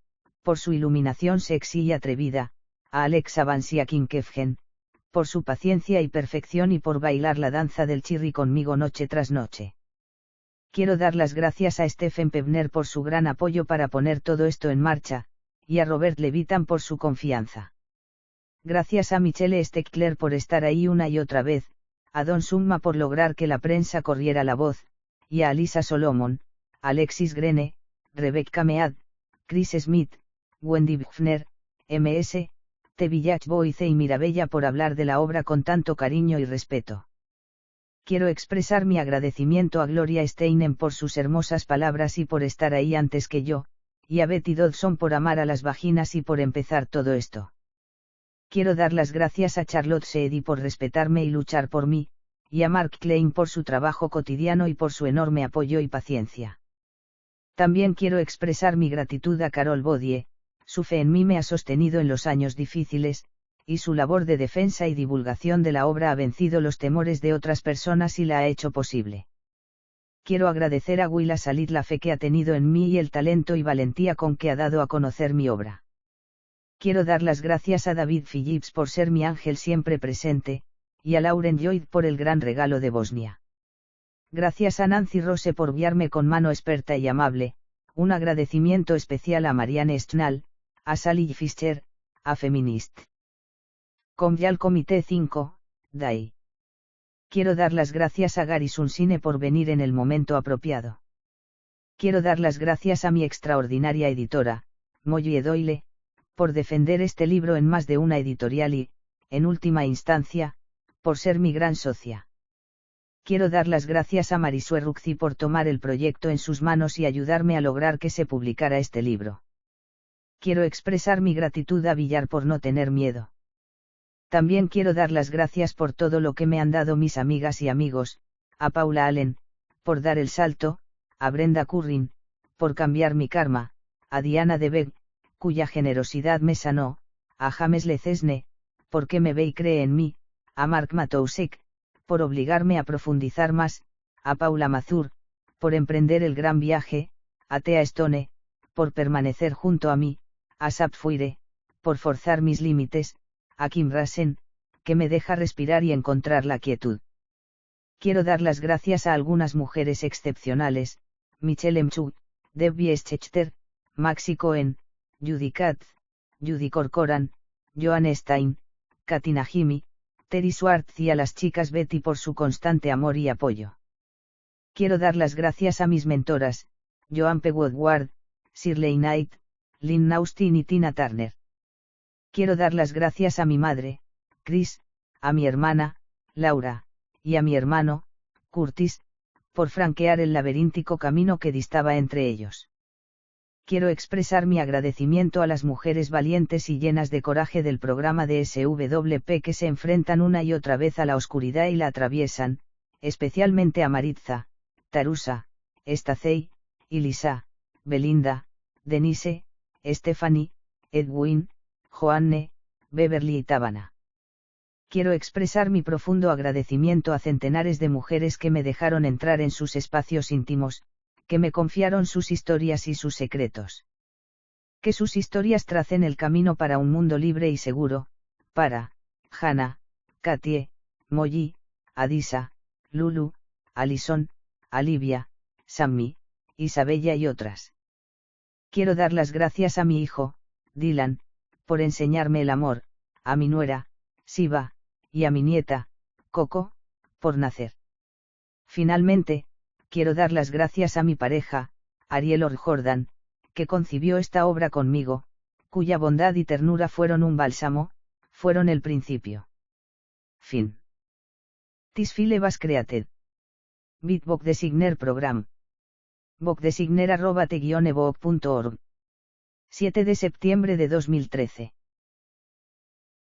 Speaker 1: por su iluminación sexy y atrevida, a Alexa Vance y a Kim Kefgen, por su paciencia y perfección y por bailar la danza del chirri conmigo noche tras noche. Quiero dar las gracias a Stephen Pevner por su gran apoyo para poner todo esto en marcha, y a Robert Levitan por su confianza. Gracias a Michelle Steckler por estar ahí una y otra vez, a Don Summa por lograr que la prensa corriera la voz, y a Alisa Solomon, Alexis Grene, Rebecca Mead, Chris Smith, Wendy Bifner, M.S., The Village Boys y Mirabella por hablar de la obra con tanto cariño y respeto. Quiero expresar mi agradecimiento a Gloria Steinem por sus hermosas palabras y por estar ahí antes que yo, y a Betty Dodson por amar a las vaginas y por empezar todo esto. Quiero dar las gracias a Charlotte Seedy por respetarme y luchar por mí, y a Mark Klein por su trabajo cotidiano y por su enorme apoyo y paciencia. También quiero expresar mi gratitud a Carol Bodie, su fe en mí me ha sostenido en los años difíciles, y su labor de defensa y divulgación de la obra ha vencido los temores de otras personas y la ha hecho posible. Quiero agradecer a Willa Salit la fe que ha tenido en mí y el talento y valentía con que ha dado a conocer mi obra. Quiero dar las gracias a David Phillips por ser mi ángel siempre presente, y a Lauren Lloyd por el gran regalo de Bosnia. Gracias a Nancy Rose por guiarme con mano experta y amable, un agradecimiento especial a Marianne Stnall, a Sally Fischer, a Feminist. Convial Comité 5, DAI. Quiero dar las gracias a Gary Sunsine por venir en el momento apropiado. Quiero dar las gracias a mi extraordinaria editora, Molly Doyle, por defender este libro en más de una editorial y, en última instancia, por ser mi gran socia. Quiero dar las gracias a Marisue Rucci por tomar el proyecto en sus manos y ayudarme a lograr que se publicara este libro. Quiero expresar mi gratitud a Villar por no tener miedo. También quiero dar las gracias por todo lo que me han dado mis amigas y amigos, a Paula Allen, por dar el salto, a Brenda Currin, por cambiar mi karma, a Diana de Beck, cuya generosidad me sanó, a James Lecesne, porque me ve y cree en mí, a Mark Matousek, por obligarme a profundizar más, a Paula Mazur, por emprender el gran viaje, a Thea Stone, por permanecer junto a mí, a Sapphire, por forzar mis límites, a Kim Rasen, que me deja respirar y encontrar la quietud. Quiero dar las gracias a algunas mujeres excepcionales, Michelle Mchu, Debbie Schechter, Maxi Cohen, Judy Katz, Judy Corcoran, Joan Stein, Katina Jimmy, Terry Swartz y a las chicas Betty por su constante amor y apoyo. Quiero dar las gracias a mis mentoras, Joan P. Woodward, Shirley Knight, Lynn Austin y Tina Turner. Quiero dar las gracias a mi madre, Chris, a mi hermana, Laura, y a mi hermano, Curtis, por franquear el laberíntico camino que distaba entre ellos. Quiero expresar mi agradecimiento a las mujeres valientes y llenas de coraje del programa de SWP que se enfrentan una y otra vez a la oscuridad y la atraviesan, especialmente a Maritza, Tarusa, Stacey, Elisa, Belinda, Denise, Stephanie, Edwin, Joanne, Beverly y Tabana. Quiero expresar mi profundo agradecimiento a centenares de mujeres que me dejaron entrar en sus espacios íntimos, que me confiaron sus historias y sus secretos. Que sus historias tracen el camino para un mundo libre y seguro, para Hannah, Katie, Molly, Adisa, Lulu, Alison, Olivia, Sammy, Isabella y otras. Quiero dar las gracias a mi hijo, Dylan, por enseñarme el amor, a mi nuera, Siva, y a mi nieta, Coco, por nacer. Finalmente, quiero dar las gracias a mi pareja, Ariel O'Jordan, que concibió esta obra conmigo, cuya bondad y ternura fueron un bálsamo, fueron el principio. Fin. Tisfile was created. Bit Book Designer Program. Bookdesigner@te-book.org. 7 de septiembre de 2013.